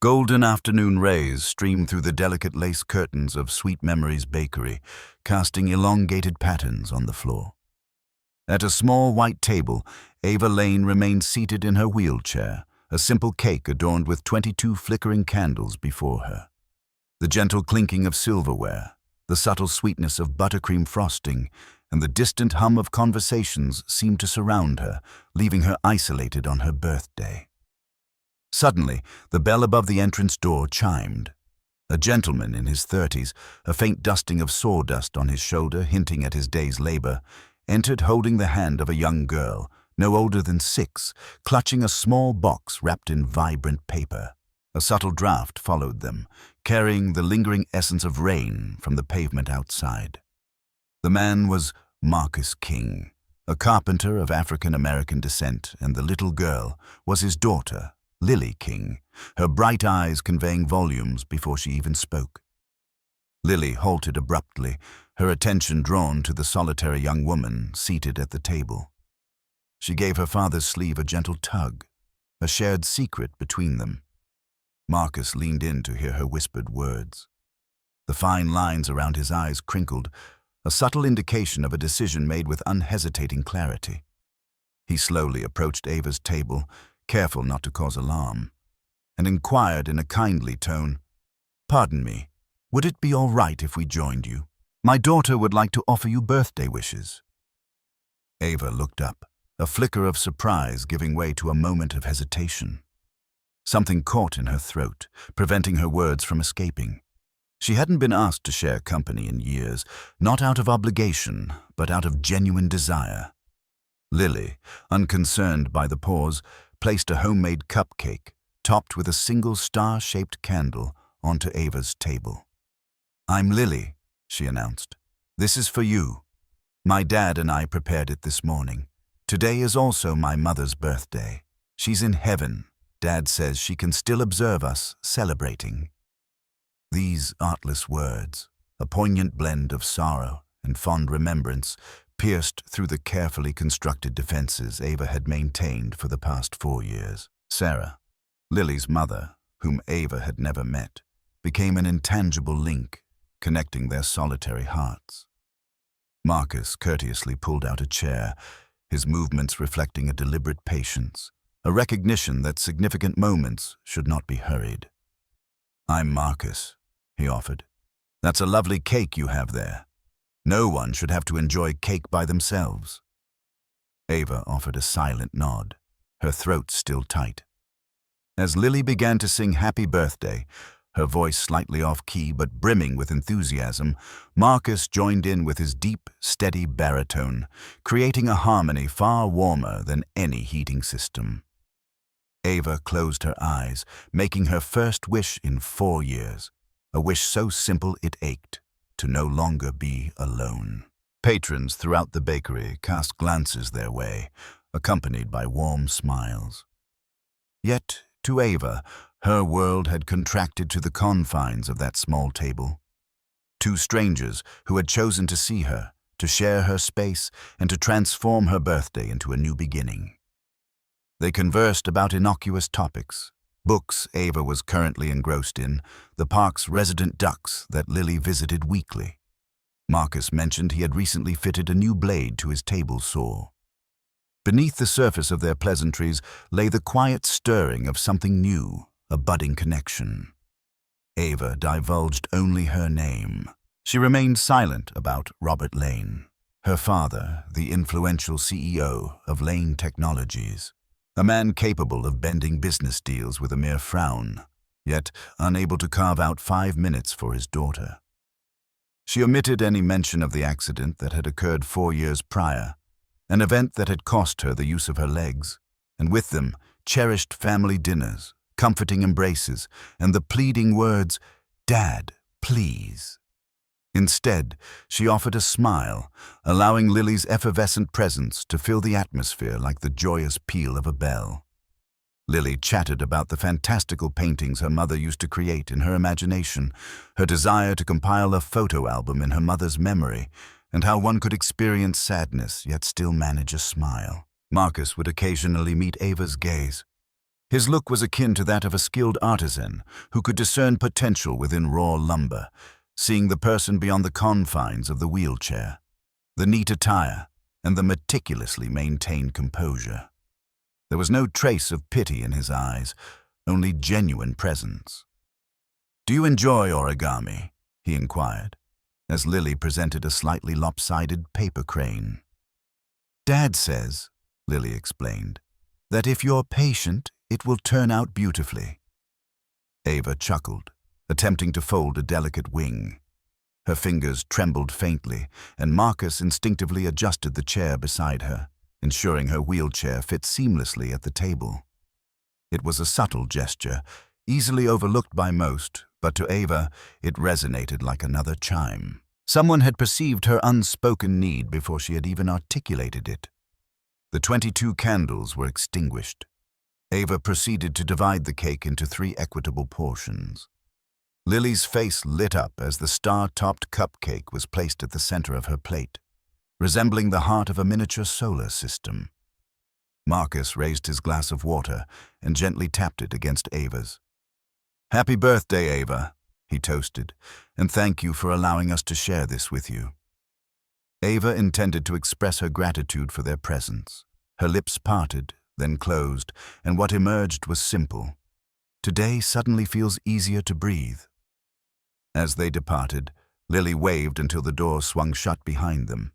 Golden afternoon rays streamed through the delicate lace curtains of Sweet Memories Bakery, casting elongated patterns on the floor. At a small white table, Ava Lane remained seated in her wheelchair, a simple cake adorned with 22 flickering candles before her. The gentle clinking of silverware, the subtle sweetness of buttercream frosting, and the distant hum of conversations seemed to surround her, leaving her isolated on her birthday. Suddenly, the bell above the entrance door chimed. A gentleman in his 30s, a faint dusting of sawdust on his shoulder hinting at his day's labor, entered holding the hand of a young girl, no older than 6, clutching a small box wrapped in vibrant paper. A subtle draft followed them, carrying the lingering essence of rain from the pavement outside. The man was Marcus King, a carpenter of African-American descent, and the little girl was his daughter, Lily King, her bright eyes conveying volumes before she even spoke. Lily halted abruptly, her attention drawn to the solitary young woman seated at the table. She gave her father's sleeve a gentle tug, a shared secret between them. Marcus leaned in to hear her whispered words. The fine lines around his eyes crinkled, a subtle indication of a decision made with unhesitating clarity. He slowly approached Ava's table, careful not to cause alarm, and inquired in a kindly tone, "Pardon me, would it be all right if we joined you? My daughter would like to offer you birthday wishes." Ava looked up, a flicker of surprise giving way to a moment of hesitation. Something caught in her throat, preventing her words from escaping. She hadn't been asked to share company in years, not out of obligation, but out of genuine desire. Lily, unconcerned by the pause, placed a homemade cupcake, topped with a single star-shaped candle, onto Ava's table. "I'm Lily," she announced. "This is for you. My dad and I prepared it this morning. Today is also my mother's birthday. She's in heaven. Dad says she can still observe us celebrating." These artless words, a poignant blend of sorrow and fond remembrance, pierced through the carefully constructed defenses Ava had maintained for the past 4 years. Sarah, Lily's mother, whom Ava had never met, became an intangible link, connecting their solitary hearts. Marcus courteously pulled out a chair, his movements reflecting a deliberate patience, a recognition that significant moments should not be hurried. "I'm Marcus," he offered. "That's a lovely cake you have there. No one should have to enjoy cake by themselves." Ava offered a silent nod, her throat still tight. As Lily began to sing Happy Birthday, her voice slightly off-key but brimming with enthusiasm, Marcus joined in with his deep, steady baritone, creating a harmony far warmer than any heating system. Ava closed her eyes, making her first wish in 4 years, a wish so simple it ached, to no longer be alone. Patrons throughout the bakery cast glances their way, accompanied by warm smiles. Yet, to Ava, her world had contracted to the confines of that small table. 2 strangers who had chosen to see her, to share her space, and to transform her birthday into a new beginning. They conversed about innocuous topics, books Ava was currently engrossed in, the park's resident ducks that Lily visited weekly. Marcus mentioned he had recently fitted a new blade to his table saw. Beneath the surface of their pleasantries lay the quiet stirring of something new, a budding connection. Ava divulged only her name. She remained silent about Robert Lane, her father, the influential CEO of Lane Technologies, a man capable of bending business deals with a mere frown, yet unable to carve out 5 minutes for his daughter. She omitted any mention of the accident that had occurred 4 years prior, an event that had cost her the use of her legs, and with them cherished family dinners, comforting embraces, and the pleading words, "Dad, please." Instead, she offered a smile, allowing Lily's effervescent presence to fill the atmosphere like the joyous peal of a bell. Lily chatted about the fantastical paintings her mother used to create in her imagination, her desire to compile a photo album in her mother's memory, and how one could experience sadness yet still manage a smile. Marcus would occasionally meet Ava's gaze, His look was akin to that of a skilled artisan who could discern potential within raw lumber, seeing the person beyond the confines of the wheelchair, the neat attire, and the meticulously maintained composure. There was no trace of pity in his eyes, only genuine presence. "Do you enjoy origami?" he inquired, as Lily presented a slightly lopsided paper crane. "Dad says," Lily explained, "that if you're patient, it will turn out beautifully." Ava chuckled, attempting to fold a delicate wing. Her fingers trembled faintly, and Marcus instinctively adjusted the chair beside her, ensuring her wheelchair fit seamlessly at the table. It was a subtle gesture, easily overlooked by most, but to Ava, it resonated like another chime. Someone had perceived her unspoken need before she had even articulated it. The 22 candles were extinguished. Ava proceeded to divide the cake into 3 equitable portions. Lily's face lit up as the star-topped cupcake was placed at the center of her plate, resembling the heart of a miniature solar system. Marcus raised his glass of water and gently tapped it against Ava's. "Happy birthday, Ava," he toasted, "and thank you for allowing us to share this with you." Ava intended to express her gratitude for their presence. Her lips parted, then closed, and what emerged was simple. "Today suddenly feels easier to breathe." As they departed, Lily waved until the door swung shut behind them.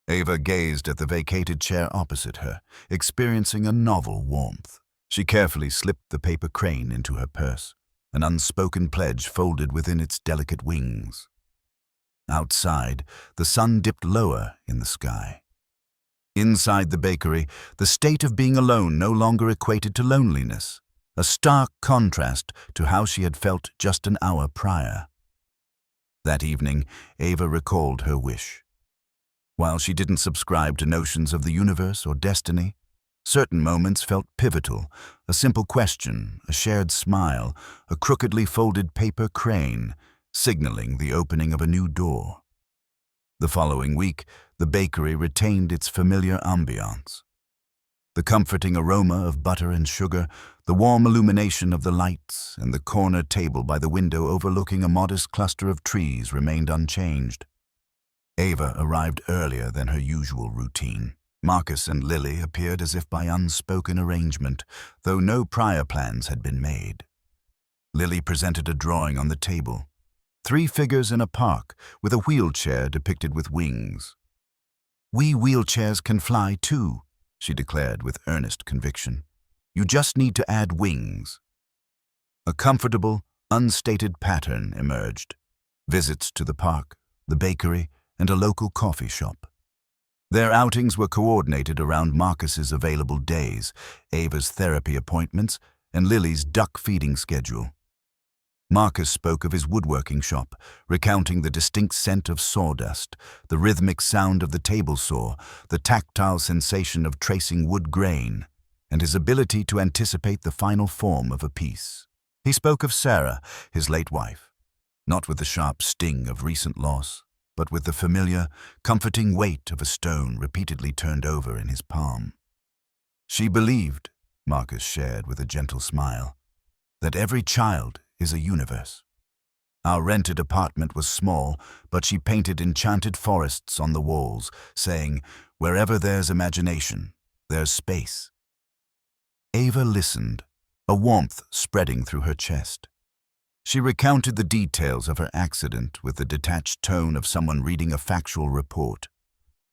Ava gazed at the vacated chair opposite her, experiencing a novel warmth. She carefully slipped the paper crane into her purse, an unspoken pledge folded within its delicate wings. Outside, the sun dipped lower in the sky. Inside the bakery, the state of being alone no longer equated to loneliness, a stark contrast to how she had felt just an hour prior. That evening, Ava recalled her wish. While she didn't subscribe to notions of the universe or destiny, certain moments felt pivotal: a simple question, a shared smile, a crookedly folded paper crane, signaling the opening of a new door. The following week, the bakery retained its familiar ambiance. The comforting aroma of butter and sugar, the warm illumination of the lights, and the corner table by the window overlooking a modest cluster of trees remained unchanged. Ava arrived earlier than her usual routine. Marcus and Lily appeared as if by unspoken arrangement, though no prior plans had been made. Lily presented a drawing on the table. 3 figures in a park, with a wheelchair depicted with wings. "We wheelchairs can fly too," she declared with earnest conviction. "You just need to add wings." A comfortable, unstated pattern emerged: visits to the park, the bakery, and a local coffee shop. Their outings were coordinated around Marcus's available days, Ava's therapy appointments, and Lily's duck feeding schedule. Marcus spoke of his woodworking shop, recounting the distinct scent of sawdust, the rhythmic sound of the table saw, the tactile sensation of tracing wood grain, and his ability to anticipate the final form of a piece. He spoke of Sarah, his late wife, not with the sharp sting of recent loss, but with the familiar, comforting weight of a stone repeatedly turned over in his palm. "She believed," Marcus shared with a gentle smile, "that every child is a universe. Our rented apartment was small, but she painted enchanted forests on the walls, saying, 'Wherever there's imagination, there's space.'" Ava listened, a warmth spreading through her chest. She recounted the details of her accident with the detached tone of someone reading a factual report.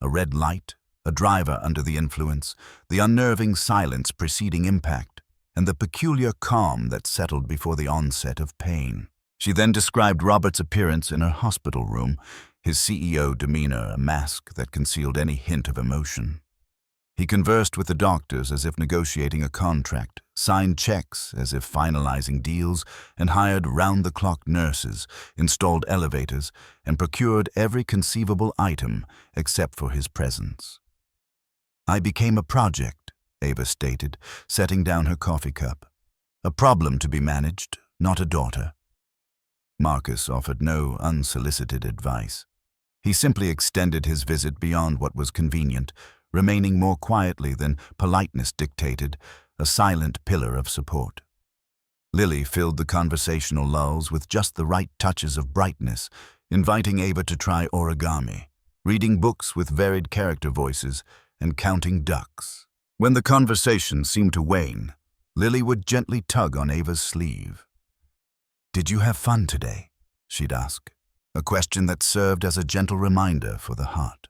A red light, a driver under the influence, the unnerving silence preceding impact, and the peculiar calm that settled before the onset of pain. She then described Robert's appearance in her hospital room, his CEO demeanor a mask that concealed any hint of emotion. He conversed with the doctors as if negotiating a contract, signed checks as if finalizing deals, and hired round-the-clock nurses, installed elevators, and procured every conceivable item except for his presence. "I became a project," Ava stated, setting down her coffee cup. "A problem to be managed, not a daughter." Marcus offered no unsolicited advice. He simply extended his visit beyond what was convenient, remaining more quietly than politeness dictated, a silent pillar of support. Lily filled the conversational lulls with just the right touches of brightness, inviting Ava to try origami, reading books with varied character voices, and counting ducks. When the conversation seemed to wane, Lily would gently tug on Ava's sleeve. "Did you have fun today?" she'd ask, a question that served as a gentle reminder for the heart.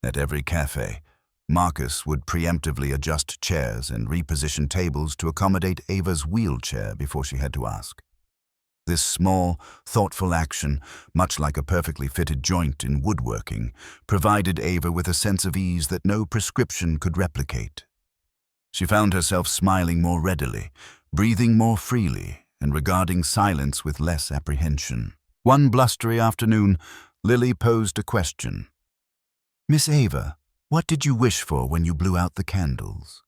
At every cafe, Marcus would preemptively adjust chairs and reposition tables to accommodate Ava's wheelchair before she had to ask. This small, thoughtful action, much like a perfectly fitted joint in woodworking, provided Ava with a sense of ease that no prescription could replicate. She found herself smiling more readily, breathing more freely, and regarding silence with less apprehension. One blustery afternoon, Lily posed a question. "Miss Ava, what did you wish for when you blew out the candles?"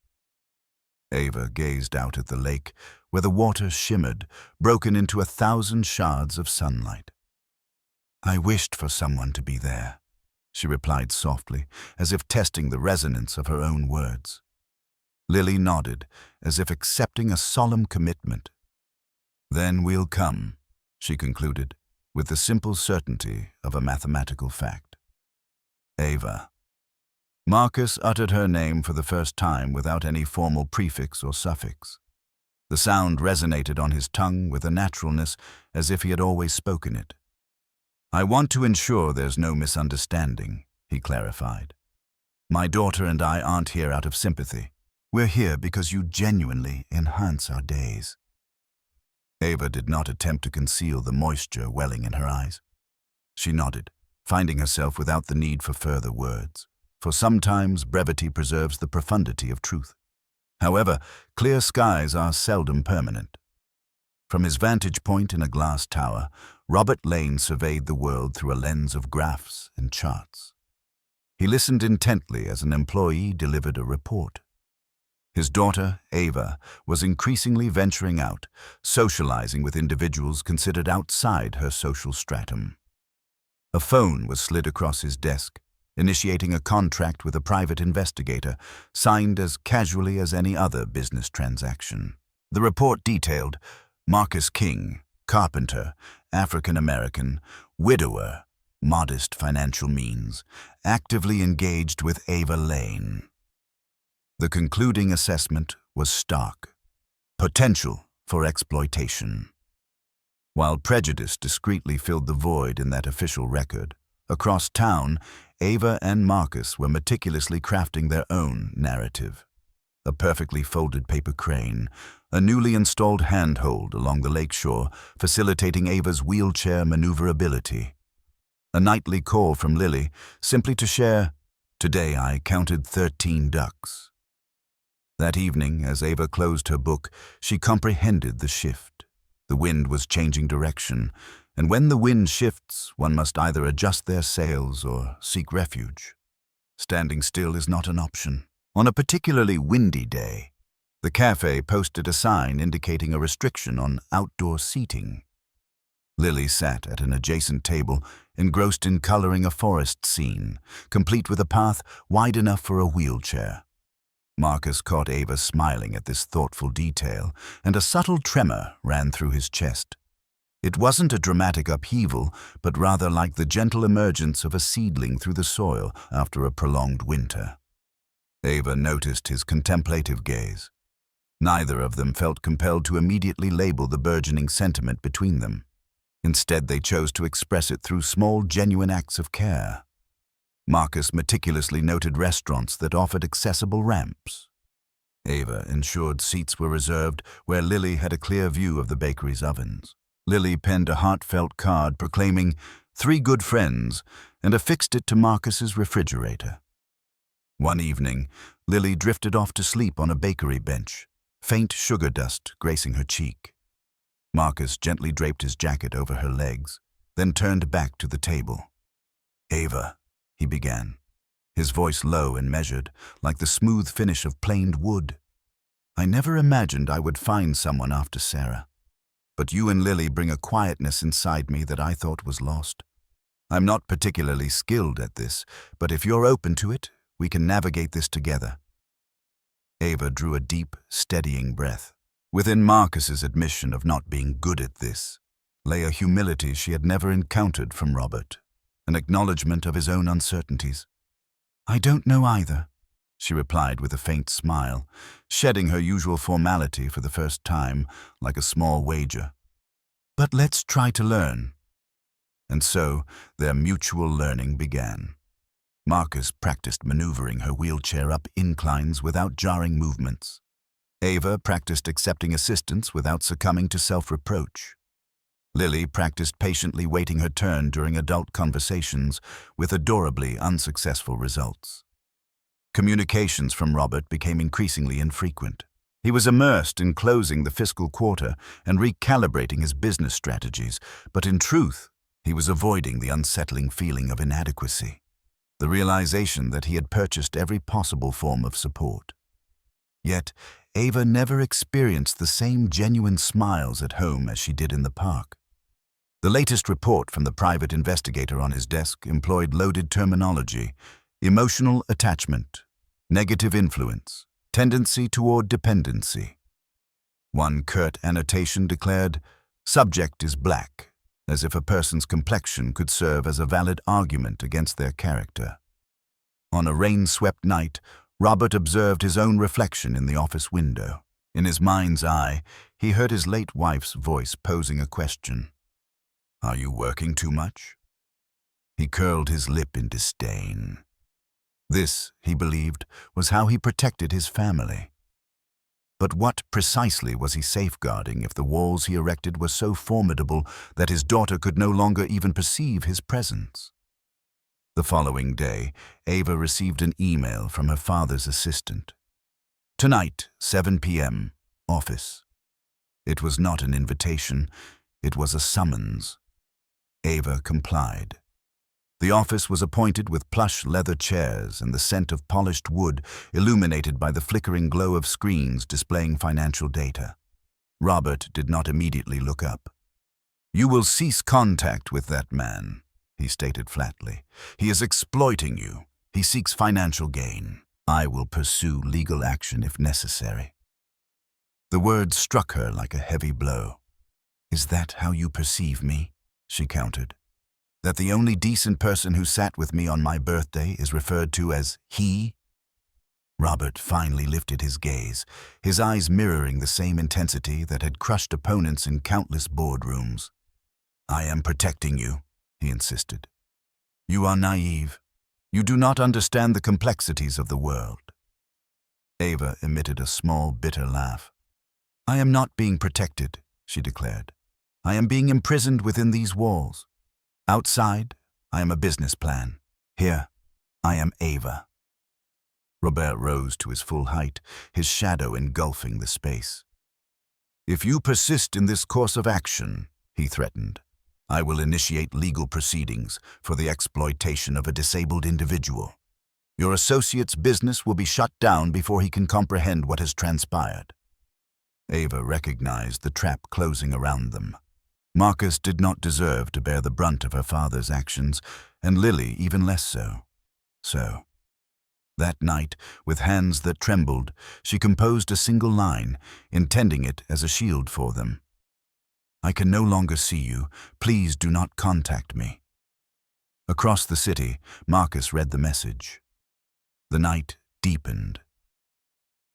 Ava gazed out at the lake, where the water shimmered, broken into 1,000 shards of sunlight. "I wished for someone to be there," she replied softly, as if testing the resonance of her own words. Lily nodded, as if accepting a solemn commitment. "Then we'll come," she concluded, with the simple certainty of a mathematical fact. "Ava." Marcus uttered her name for the first time without any formal prefix or suffix. The sound resonated on his tongue with a naturalness as if he had always spoken it. "I want to ensure there's no misunderstanding," he clarified. "My daughter and I aren't here out of sympathy. We're here because you genuinely enhance our days." Ava did not attempt to conceal the moisture welling in her eyes. She nodded, finding herself without the need for further words, for sometimes brevity preserves the profundity of truth. However, clear skies are seldom permanent. From his vantage point in a glass tower, Robert Lane surveyed the world through a lens of graphs and charts. He listened intently as an employee delivered a report. His daughter, Ava, was increasingly venturing out, socializing with individuals considered outside her social stratum. A phone was slid across his desk, initiating a contract with a private investigator, signed as casually as any other business transaction. The report detailed Marcus King, carpenter, African-American, widower, modest financial means, actively engaged with Ava Lane. The concluding assessment was stark: potential for exploitation. While prejudice discreetly filled the void in that official record, across town, Ava and Marcus were meticulously crafting their own narrative. A perfectly folded paper crane, a newly installed handhold along the lakeshore, facilitating Ava's wheelchair maneuverability. A nightly call from Lily, simply to share, "Today I counted 13 ducks." That evening, as Ava closed her book, she comprehended the shift. The wind was changing direction, and when the wind shifts, one must either adjust their sails or seek refuge. Standing still is not an option. On a particularly windy day, the cafe posted a sign indicating a restriction on outdoor seating. Lily sat at an adjacent table, engrossed in coloring a forest scene, complete with a path wide enough for a wheelchair. Marcus caught Ava smiling at this thoughtful detail, and a subtle tremor ran through his chest. It wasn't a dramatic upheaval, but rather like the gentle emergence of a seedling through the soil after a prolonged winter. Ava noticed his contemplative gaze. Neither of them felt compelled to immediately label the burgeoning sentiment between them. Instead, they chose to express it through small, genuine acts of care. Marcus meticulously noted restaurants that offered accessible ramps. Ava ensured seats were reserved where Lily had a clear view of the bakery's ovens. Lily penned a heartfelt card proclaiming 3 good friends and affixed it to Marcus's refrigerator. One evening, Lily drifted off to sleep on a bakery bench, faint sugar dust gracing her cheek. Marcus gently draped his jacket over her legs, then turned back to the table. "Ava," he began, his voice low and measured, like the smooth finish of planed wood. "I never imagined I would find someone after Sarah. But you and Lily bring a quietness inside me that I thought was lost. I'm not particularly skilled at this, but if you're open to it, we can navigate this together." Ava drew a deep, steadying breath. Within Marcus's admission of not being good at this lay a humility she had never encountered from Robert, an acknowledgement of his own uncertainties. "I don't know either," she replied with a faint smile, shedding her usual formality for the first time, like a small wager. "But let's try to learn." And so their mutual learning began. Marcus practiced maneuvering her wheelchair up inclines without jarring movements. Ava practiced accepting assistance without succumbing to self-reproach. Lily practiced patiently waiting her turn during adult conversations with adorably unsuccessful results. Communications from Robert became increasingly infrequent. He was immersed in closing the fiscal quarter and recalibrating his business strategies, but in truth, he was avoiding the unsettling feeling of inadequacy, the realization that he had purchased every possible form of support. Yet, Ava never experienced the same genuine smiles at home as she did in the park. The latest report from the private investigator on his desk employed loaded terminology: emotional attachment, negative influence, tendency toward dependency. One curt annotation declared, "Subject is black," as if a person's complexion could serve as a valid argument against their character. On a rain-swept night, Robert observed his own reflection in the office window. In his mind's eye, he heard his late wife's voice posing a question. "Are you working too much?" He curled his lip in disdain. This, he believed, was how he protected his family. But what precisely was he safeguarding if the walls he erected were so formidable that his daughter could no longer even perceive his presence? The following day, Ava received an email from her father's assistant. "Tonight, 7 p.m., office." It was not an invitation, it was a summons. Ava complied. The office was appointed with plush leather chairs and the scent of polished wood illuminated by the flickering glow of screens displaying financial data. Robert did not immediately look up. "You will cease contact with that man," he stated flatly. "He is exploiting you. He seeks financial gain. I will pursue legal action if necessary." The words struck her like a heavy blow. "Is that how you perceive me?" she countered. "That the only decent person who sat with me on my birthday is referred to as he?" Robert finally lifted his gaze, his eyes mirroring the same intensity that had crushed opponents in countless boardrooms. "I am protecting you," he insisted. "You are naive. You do not understand the complexities of the world." Ava emitted a small, bitter laugh. "I am not being protected," she declared. "I am being imprisoned within these walls. Outside, I am a business plan. Here, I am Ava." Robert rose to his full height, his shadow engulfing the space. "If you persist in this course of action," he threatened, "I will initiate legal proceedings for the exploitation of a disabled individual. Your associate's business will be shut down before he can comprehend what has transpired." Ava recognized the trap closing around them. Marcus did not deserve to bear the brunt of her father's actions, and Lily even less so. So, that night, with hands that trembled, she composed a single line, intending it as a shield for them. "I can no longer see you. Please do not contact me." Across the city, Marcus read the message. The night deepened.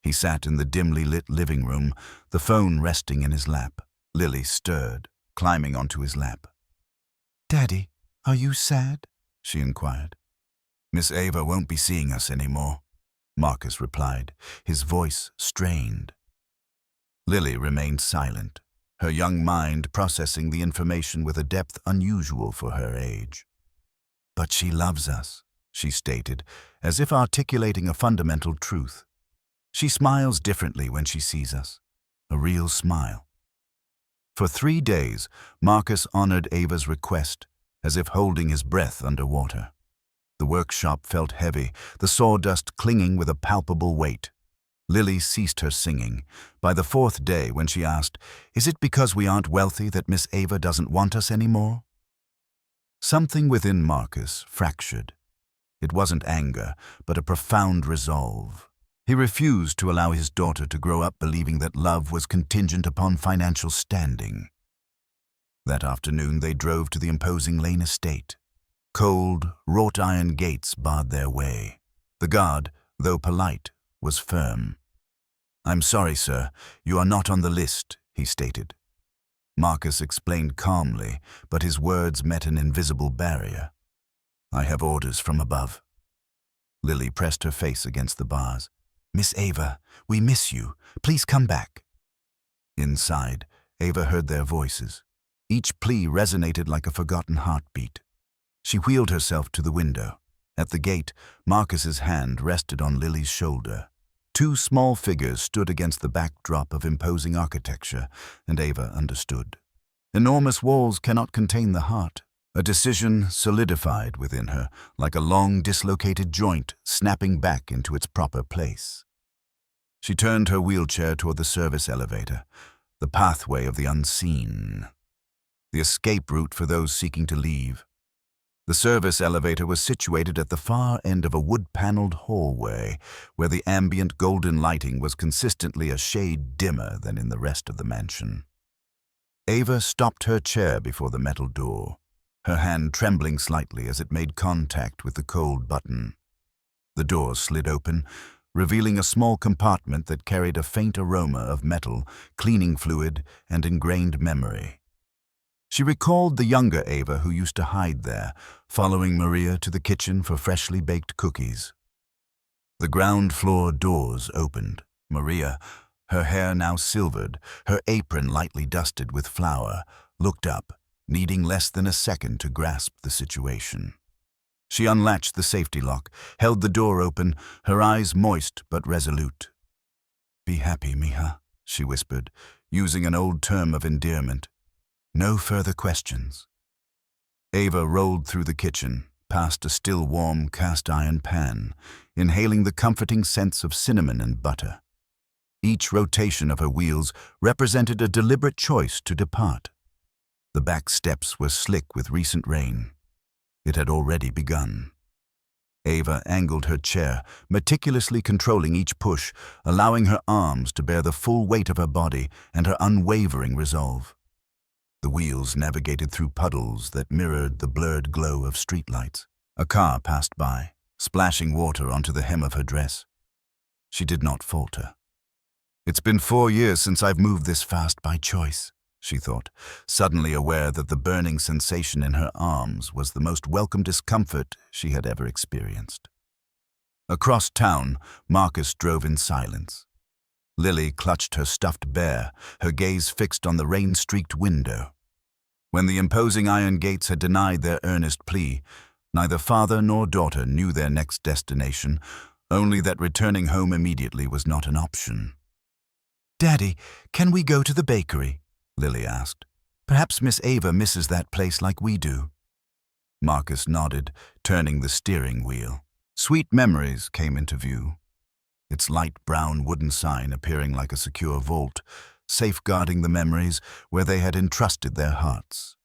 He sat in the dimly lit living room, the phone resting in his lap. Lily stirred, climbing onto his lap. "Daddy, are you sad?" she inquired. "Miss Ava won't be seeing us anymore," Marcus replied, his voice strained. Lily remained silent, her young mind processing the information with a depth unusual for her age. "But she loves us," she stated, as if articulating a fundamental truth. "She smiles differently when she sees us, a real smile." For 3 days, Marcus honored Ava's request, as if holding his breath underwater. The workshop felt heavy, the sawdust clinging with a palpable weight. Lily ceased her singing. By the 4th day, when she asked, "Is it because we aren't wealthy that Miss Ava doesn't want us anymore?" Something within Marcus fractured. It wasn't anger, but a profound resolve. He refused to allow his daughter to grow up believing that love was contingent upon financial standing. That afternoon they drove to the imposing Lane estate. Cold, wrought-iron gates barred their way. The guard, though polite, was firm. "I'm sorry, sir, you are not on the list," he stated. Marcus explained calmly, but his words met an invisible barrier. "I have orders from above." Lily pressed her face against the bars. "Miss Ava, we miss you. Please come back." Inside, Ava heard their voices. Each plea resonated like a forgotten heartbeat. She wheeled herself to the window. At the gate, Marcus's hand rested on Lily's shoulder. Two small figures stood against the backdrop of imposing architecture, and Ava understood. Enormous walls cannot contain the heart. A decision solidified within her, like a long dislocated joint snapping back into its proper place. She turned her wheelchair toward the service elevator, the pathway of the unseen, the escape route for those seeking to leave. The service elevator was situated at the far end of a wood-paneled hallway, where the ambient golden lighting was consistently a shade dimmer than in the rest of the mansion. Ava stopped her chair before the metal door, her hand trembling slightly as it made contact with the cold button. The door slid open, revealing a small compartment that carried a faint aroma of metal, cleaning fluid, and ingrained memory. She recalled the younger Ava who used to hide there, following Maria to the kitchen for freshly baked cookies. The ground floor doors opened. Maria, her hair now silvered, her apron lightly dusted with flour, looked up, needing less than a second to grasp the situation. She unlatched the safety lock, held the door open, her eyes moist but resolute. "Be happy, Mija," she whispered, using an old term of endearment. "No further questions." Ava rolled through the kitchen, past a still warm cast-iron pan, inhaling the comforting scents of cinnamon and butter. Each rotation of her wheels represented a deliberate choice to depart. The back steps were slick with recent rain. It had already begun. Ava angled her chair, meticulously controlling each push, allowing her arms to bear the full weight of her body and her unwavering resolve. The wheels navigated through puddles that mirrored the blurred glow of streetlights. A car passed by, splashing water onto the hem of her dress. She did not falter. "It's been 4 years since I've moved this fast by choice," she thought, suddenly aware that the burning sensation in her arms was the most welcome discomfort she had ever experienced. Across town, Marcus drove in silence. Lily clutched her stuffed bear, her gaze fixed on the rain-streaked window. When the imposing iron gates had denied their earnest plea, neither father nor daughter knew their next destination, only that returning home immediately was not an option. "Daddy, can we go to the bakery?" Lily asked. "Perhaps Miss Ava misses that place like we do." Marcus nodded, turning the steering wheel. Sweet Memories came into view, its light brown wooden sign appearing like a secure vault, safeguarding the memories where they had entrusted their hearts.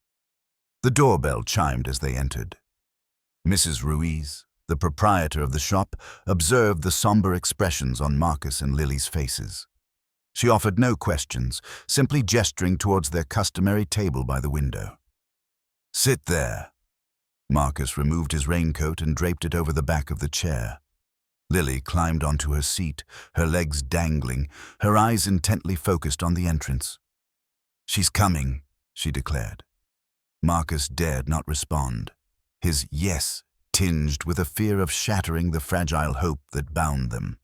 The doorbell chimed as they entered. Mrs. Ruiz, the proprietor of the shop, observed the somber expressions on Marcus and Lily's faces. She offered no questions, simply gesturing towards their customary table by the window. "Sit there." Marcus removed his raincoat and draped it over the back of the chair. Lily climbed onto her seat, her legs dangling, her eyes intently focused on the entrance. "She's coming," she declared. Marcus dared not respond, his yes tinged with a fear of shattering the fragile hope that bound them.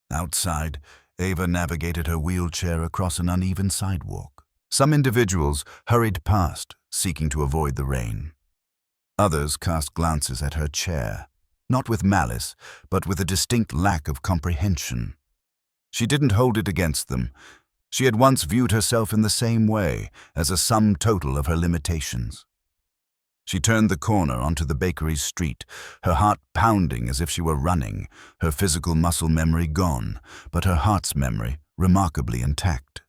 Outside, Ava navigated her wheelchair across an uneven sidewalk. Some individuals hurried past, seeking to avoid the rain. Others cast glances at her chair, not with malice, but with a distinct lack of comprehension. She didn't hold it against them. She had once viewed herself in the same way, as a sum total of her limitations. She turned the corner onto the bakery's street, her heart pounding as if she were running, her physical muscle memory gone, but her heart's memory remarkably intact.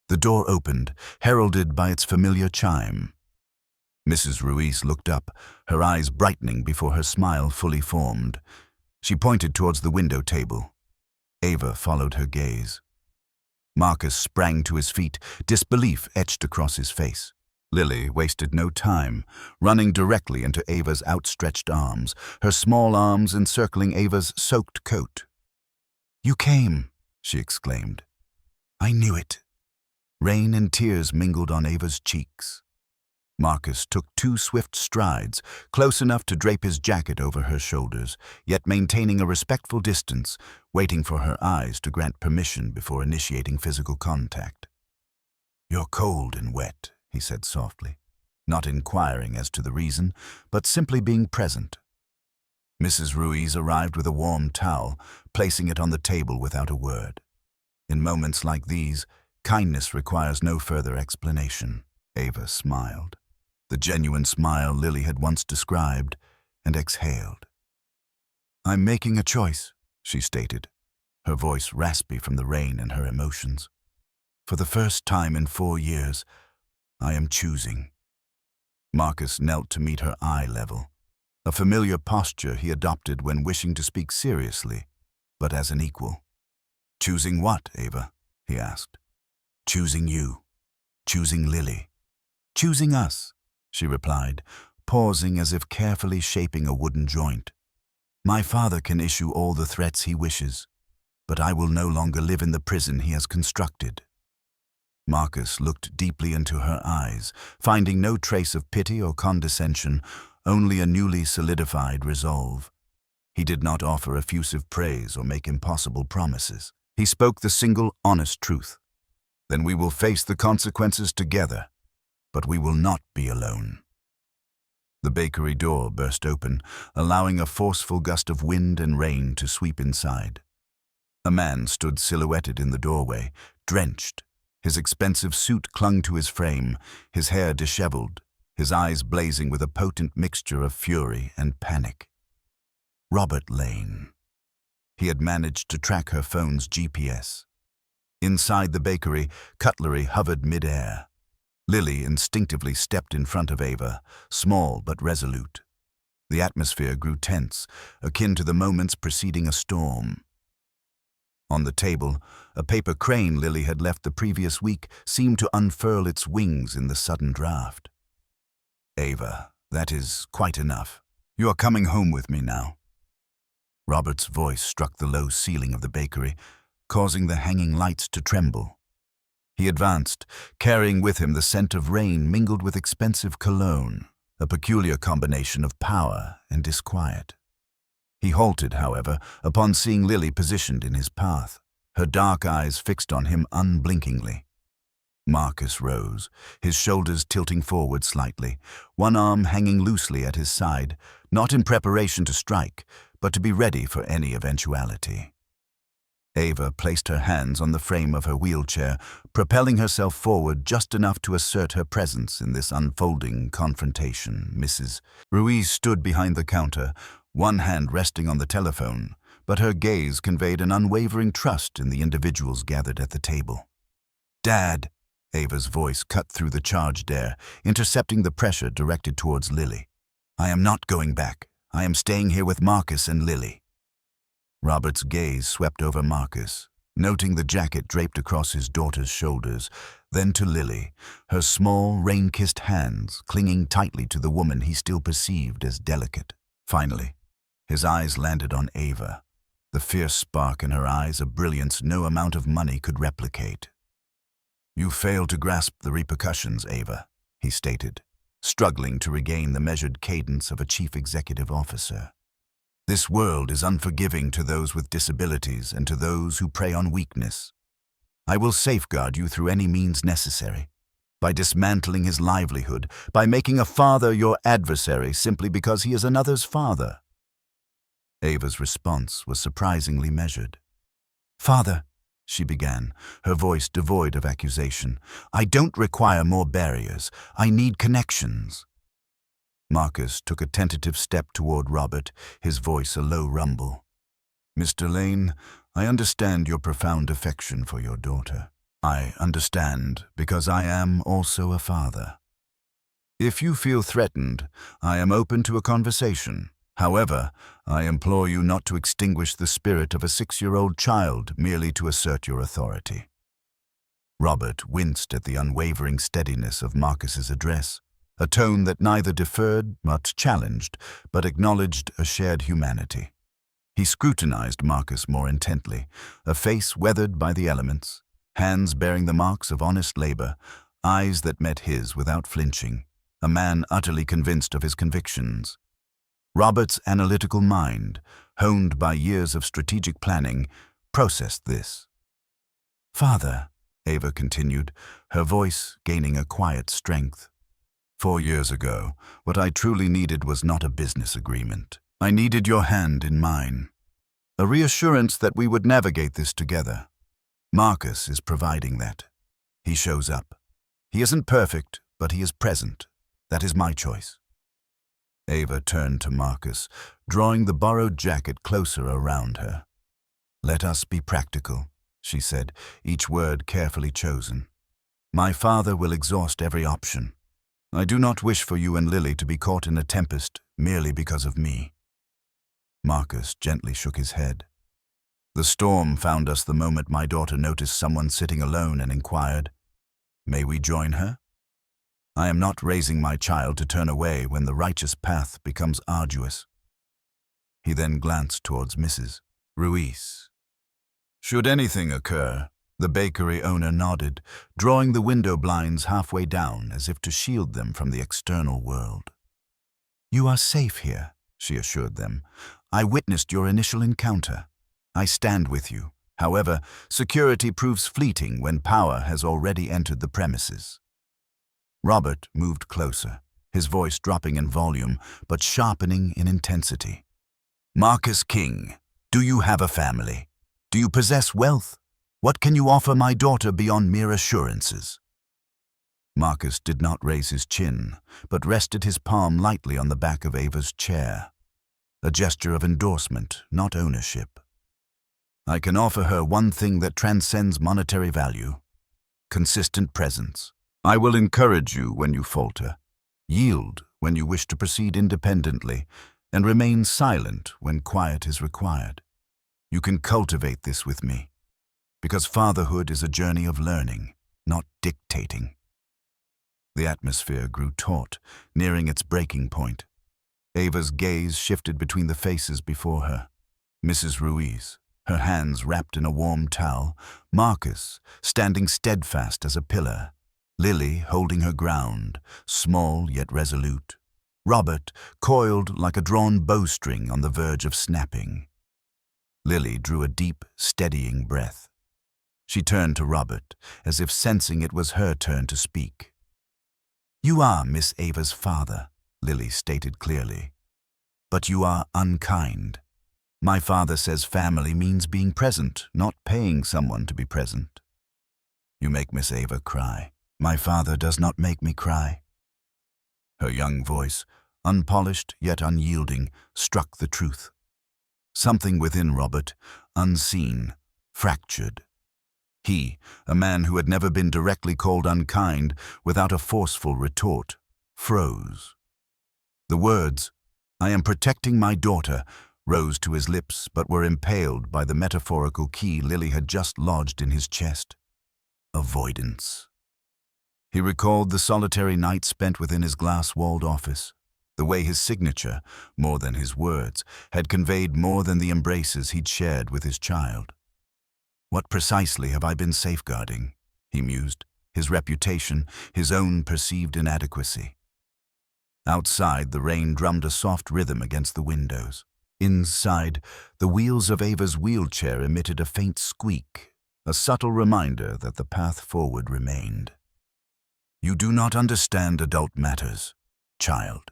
The door opened, heralded by its familiar chime. Mrs. Ruiz looked up, her eyes brightening before her smile fully formed. She pointed towards the window table. Ava followed her gaze. Marcus sprang to his feet, disbelief etched across his face. Lily wasted no time, running directly into Ava's outstretched arms, her small arms encircling Ava's soaked coat. "You came," she exclaimed. "I knew it." Rain and tears mingled on Ava's cheeks. Marcus took 2 swift strides, close enough to drape his jacket over her shoulders, yet maintaining a respectful distance, waiting for her eyes to grant permission before initiating physical contact. "You're cold and wet," he said softly, not inquiring as to the reason, but simply being present. Mrs. Ruiz arrived with a warm towel, placing it on the table without a word. In moments like these, kindness requires no further explanation. Ava smiled, the genuine smile Lily had once described, and exhaled. "I'm making a choice," she stated, her voice raspy from the rain and her emotions. "For the first time in 4 years, I am choosing." Marcus knelt to meet her eye level, a familiar posture he adopted when wishing to speak seriously, but as an equal. "Choosing what, Ava?" he asked. "Choosing you. Choosing Lily. Choosing us," she replied, pausing as if carefully shaping a wooden joint. "My father can issue all the threats he wishes, but I will no longer live in the prison he has constructed." Marcus looked deeply into her eyes, finding no trace of pity or condescension, only a newly solidified resolve. He did not offer effusive praise or make impossible promises. He spoke the single, honest truth. "Then we will face the consequences together, but we will not be alone." The bakery door burst open, allowing a forceful gust of wind and rain to sweep inside. A man stood silhouetted in the doorway, drenched. His expensive suit clung to his frame, his hair disheveled, his eyes blazing with a potent mixture of fury and panic. Robert Lane. He had managed to track her phone's GPS. Inside the bakery, cutlery hovered mid-air. Lily instinctively stepped in front of Ava, small but resolute. The atmosphere grew tense, akin to the moments preceding a storm. On the table, a paper crane Lily had left the previous week seemed to unfurl its wings in the sudden draft. "Ava, that is quite enough. You are coming home with me now." Robert's voice struck the low ceiling of the bakery, causing the hanging lights to tremble. He advanced, carrying with him the scent of rain mingled with expensive cologne, a peculiar combination of power and disquiet. He halted, however, upon seeing Lily positioned in his path, her dark eyes fixed on him unblinkingly. Marcus rose, his shoulders tilting forward slightly, one arm hanging loosely at his side, not in preparation to strike, but to be ready for any eventuality. Ava placed her hands on the frame of her wheelchair, propelling herself forward just enough to assert her presence in this unfolding confrontation. Mrs. Ruiz stood behind the counter, one hand resting on the telephone, but her gaze conveyed an unwavering trust in the individuals gathered at the table. "Dad," Ava's voice cut through the charged air, intercepting the pressure directed towards Lily. "I am not going back. I am staying here with Marcus and Lily." Robert's gaze swept over Marcus, noting the jacket draped across his daughter's shoulders, then to Lily, her small, rain-kissed hands clinging tightly to the woman he still perceived as delicate. Finally, his eyes landed on Ava, the fierce spark in her eyes a brilliance no amount of money could replicate. "You failed to grasp the repercussions, Ava," he stated, struggling to regain the measured cadence of a chief executive officer. "This world is unforgiving to those with disabilities and to those who prey on weakness. I will safeguard you through any means necessary, by dismantling his livelihood, by making a father your adversary simply because he is another's father." Ava's response was surprisingly measured. "Father," she began, her voice devoid of accusation, "I don't require more barriers. I need connections." Marcus took a tentative step toward Robert, his voice a low rumble. "Mr. Lane, I understand your profound affection for your daughter. I understand because I am also a father. If you feel threatened, I am open to a conversation. However, I implore you not to extinguish the spirit of a 6-year-old child merely to assert your authority." Robert winced at the unwavering steadiness of Marcus's address, a tone that neither deferred nor challenged, but acknowledged a shared humanity. He scrutinized Marcus more intently, a face weathered by the elements, hands bearing the marks of honest labor, eyes that met his without flinching, a man utterly convinced of his convictions. Robert's analytical mind, honed by years of strategic planning, processed this. "Father," Ava continued, her voice gaining a quiet strength, "4 years ago, what I truly needed was not a business agreement. I needed your hand in mine, a reassurance that we would navigate this together. Marcus is providing that. He shows up. He isn't perfect, but he is present. That is my choice." Ava turned to Marcus, drawing the borrowed jacket closer around her. "Let us be practical," she said, each word carefully chosen. "My father will exhaust every option. I do not wish for you and Lily to be caught in a tempest merely because of me." Marcus gently shook his head. "The storm found us the moment my daughter noticed someone sitting alone and inquired, 'May we join her?' I am not raising my child to turn away when the righteous path becomes arduous." He then glanced towards Mrs. Ruiz. "Should anything occur," the bakery owner nodded, drawing the window blinds halfway down as if to shield them from the external world. "You are safe here," she assured them. "I witnessed your initial encounter. I stand with you. However, security proves fleeting when power has already entered the premises." Robert moved closer, his voice dropping in volume but sharpening in intensity. "Marcus King, do you have a family? Do you possess wealth? What can you offer my daughter beyond mere assurances?" Marcus did not raise his chin, but rested his palm lightly on the back of Ava's chair, a gesture of endorsement, not ownership. "I can offer her one thing that transcends monetary value: consistent presence. I will encourage you when you falter, yield when you wish to proceed independently, and remain silent when quiet is required. You can cultivate this with me, because fatherhood is a journey of learning, not dictating." The atmosphere grew taut, nearing its breaking point. Ava's gaze shifted between the faces before her. Mrs. Ruiz, her hands wrapped in a warm towel, Marcus, standing steadfast as a pillar, Lily holding her ground, small yet resolute, Robert coiled like a drawn bowstring on the verge of snapping. Lily drew a deep, steadying breath. She turned to Robert, as if sensing it was her turn to speak. "You are Miss Ava's father," Lily stated clearly. "But you are unkind. My father says family means being present, not paying someone to be present." "You make Miss Ava cry." "My father does not make me cry." Her young voice, unpolished yet unyielding, struck the truth. Something within Robert, unseen, fractured. He, a man who had never been directly called unkind without a forceful retort, froze. The words, "I am protecting my daughter," rose to his lips but were impaled by the metaphorical key Lily had just lodged in his chest. Avoidance. He recalled the solitary night spent within his glass-walled office, the way his signature, more than his words, had conveyed more than the embraces he'd shared with his child. "What precisely have I been safeguarding?" he mused, his reputation, his own perceived inadequacy. Outside, the rain drummed a soft rhythm against the windows. Inside, the wheels of Ava's wheelchair emitted a faint squeak, a subtle reminder that the path forward remained. "You do not understand adult matters, child."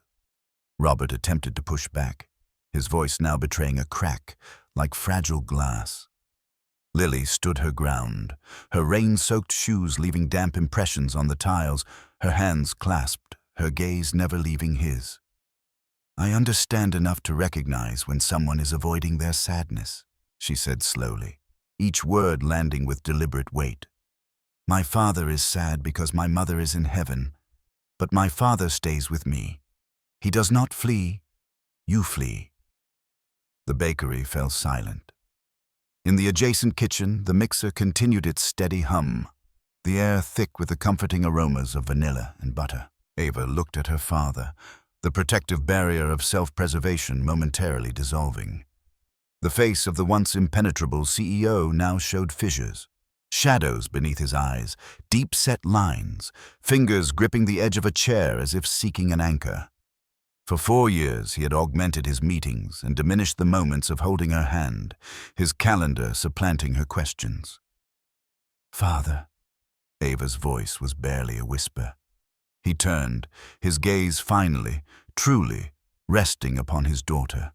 Robert attempted to push back, his voice now betraying a crack, like fragile glass. Lily stood her ground, her rain-soaked shoes leaving damp impressions on the tiles, her hands clasped, her gaze never leaving his. "I understand enough to recognize when someone is avoiding their sadness," she said slowly, each word landing with deliberate weight. "My father is sad because my mother is in heaven, but my father stays with me. He does not flee. You flee. The bakery fell silent. In the adjacent kitchen, the mixer continued its steady hum, the air thick with the comforting aromas of vanilla and butter. Ava looked at her father, the protective barrier of self-preservation momentarily dissolving. The face of the once impenetrable CEO now showed fissures, shadows beneath his eyes, deep-set lines, fingers gripping the edge of a chair as if seeking an anchor. For 4 years he had augmented his meetings and diminished the moments of holding her hand, his calendar supplanting her questions. "Father," Ava's voice was barely a whisper. He turned, his gaze finally, truly, resting upon his daughter.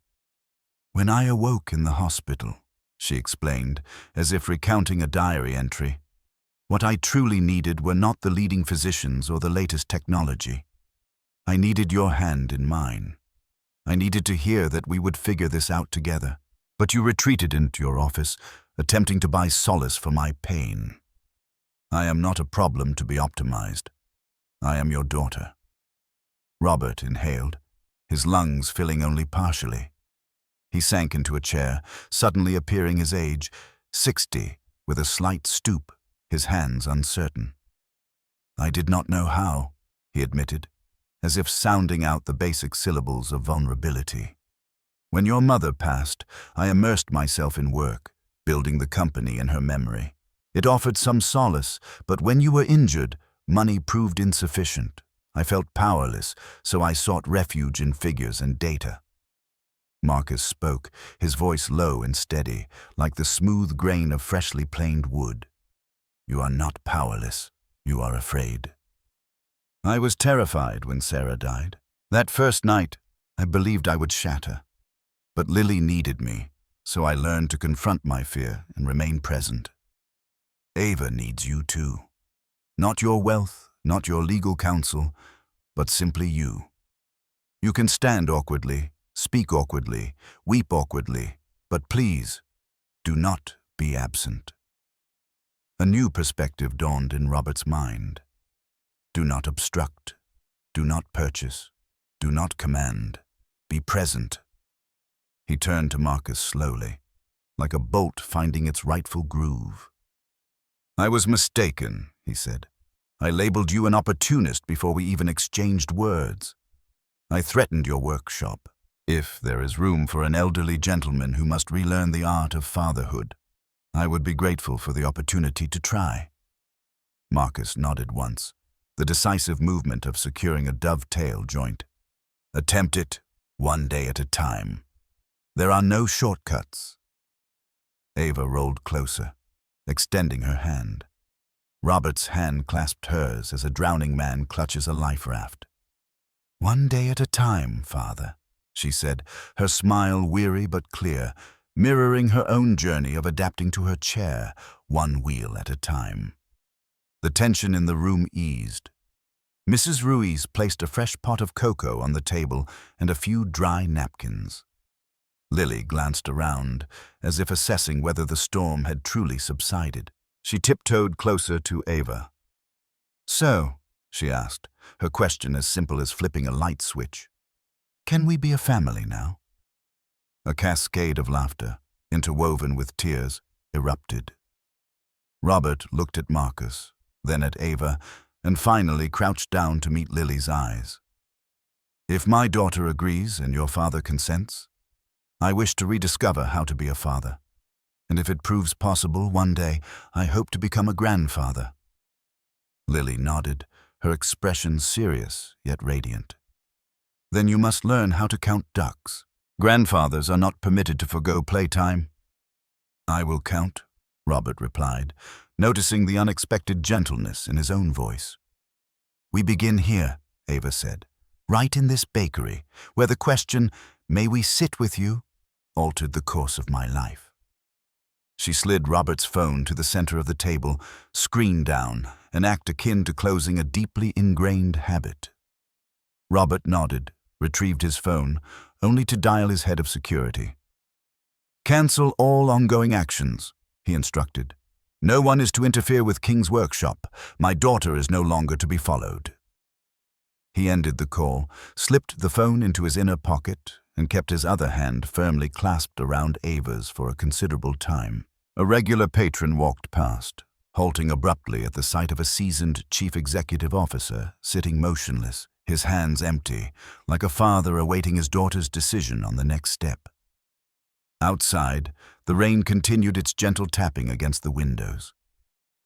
"When I awoke in the hospital," she explained, as if recounting a diary entry, "what I truly needed were not the leading physicians or the latest technology. I needed your hand in mine. I needed to hear that we would figure this out together. But you retreated into your office, attempting to buy solace for my pain. I am not a problem to be optimized. I am your daughter." Robert inhaled, his lungs filling only partially. He sank into a chair, suddenly appearing his age, 60, with a slight stoop, his hands uncertain. "I did not know how," he admitted, as if sounding out the basic syllables of vulnerability. "When your mother passed, I immersed myself in work, building the company in her memory. It offered some solace, but when you were injured, money proved insufficient. I felt powerless, so I sought refuge in figures and data." Marcus spoke, his voice low and steady, like the smooth grain of freshly planed wood. "You are not powerless. You are afraid." "I was terrified when Sarah died. That first night, I believed I would shatter. But Lily needed me, so I learned to confront my fear and remain present. Ava needs you too. Not your wealth, not your legal counsel, but simply you. You can stand awkwardly, speak awkwardly, weep awkwardly, but please, do not be absent." A new perspective dawned in Robert's mind. Do not obstruct. Do not purchase. Do not command. Be present. He turned to Marcus slowly, like a bolt finding its rightful groove. "I was mistaken," he said. "I labeled you an opportunist before we even exchanged words. I threatened your workshop. If there is room for an elderly gentleman who must relearn the art of fatherhood, I would be grateful for the opportunity to try." Marcus nodded once, the decisive movement of securing a dovetail joint. "Attempt it, one day at a time. There are no shortcuts." Ava rolled closer, extending her hand. Robert's hand clasped hers as a drowning man clutches a life raft. "One day at a time, Father," she said, her smile weary but clear, mirroring her own journey of adapting to her chair, one wheel at a time. The tension in the room eased. Mrs. Ruiz placed a fresh pot of cocoa on the table and a few dry napkins. Lily glanced around, as if assessing whether the storm had truly subsided. She tiptoed closer to Ava. "So," she asked, her question as simple as flipping a light switch, "can we be a family now?" A cascade of laughter, interwoven with tears, erupted. Robert looked at Marcus, then at Ava, and finally crouched down to meet Lily's eyes. "If my daughter agrees and your father consents, I wish to rediscover how to be a father. And if it proves possible one day, I hope to become a grandfather." Lily nodded, her expression serious yet radiant. "Then you must learn how to count ducks. Grandfathers are not permitted to forgo playtime." "I will count," Robert replied, noticing the unexpected gentleness in his own voice. "We begin here," Ava said, "right in this bakery, where the question, 'May we sit with you?' altered the course of my life." She slid Robert's phone to the center of the table, screen down, an act akin to closing a deeply ingrained habit. Robert nodded, retrieved his phone, only to dial his head of security. "Cancel all ongoing actions," he instructed. "No one is to interfere with King's workshop. My daughter is no longer to be followed." He ended the call, slipped the phone into his inner pocket, and kept his other hand firmly clasped around Ava's for a considerable time. A regular patron walked past, halting abruptly at the sight of a seasoned chief executive officer sitting motionless, his hands empty, like a father awaiting his daughter's decision on the next step. Outside, the rain continued its gentle tapping against the windows.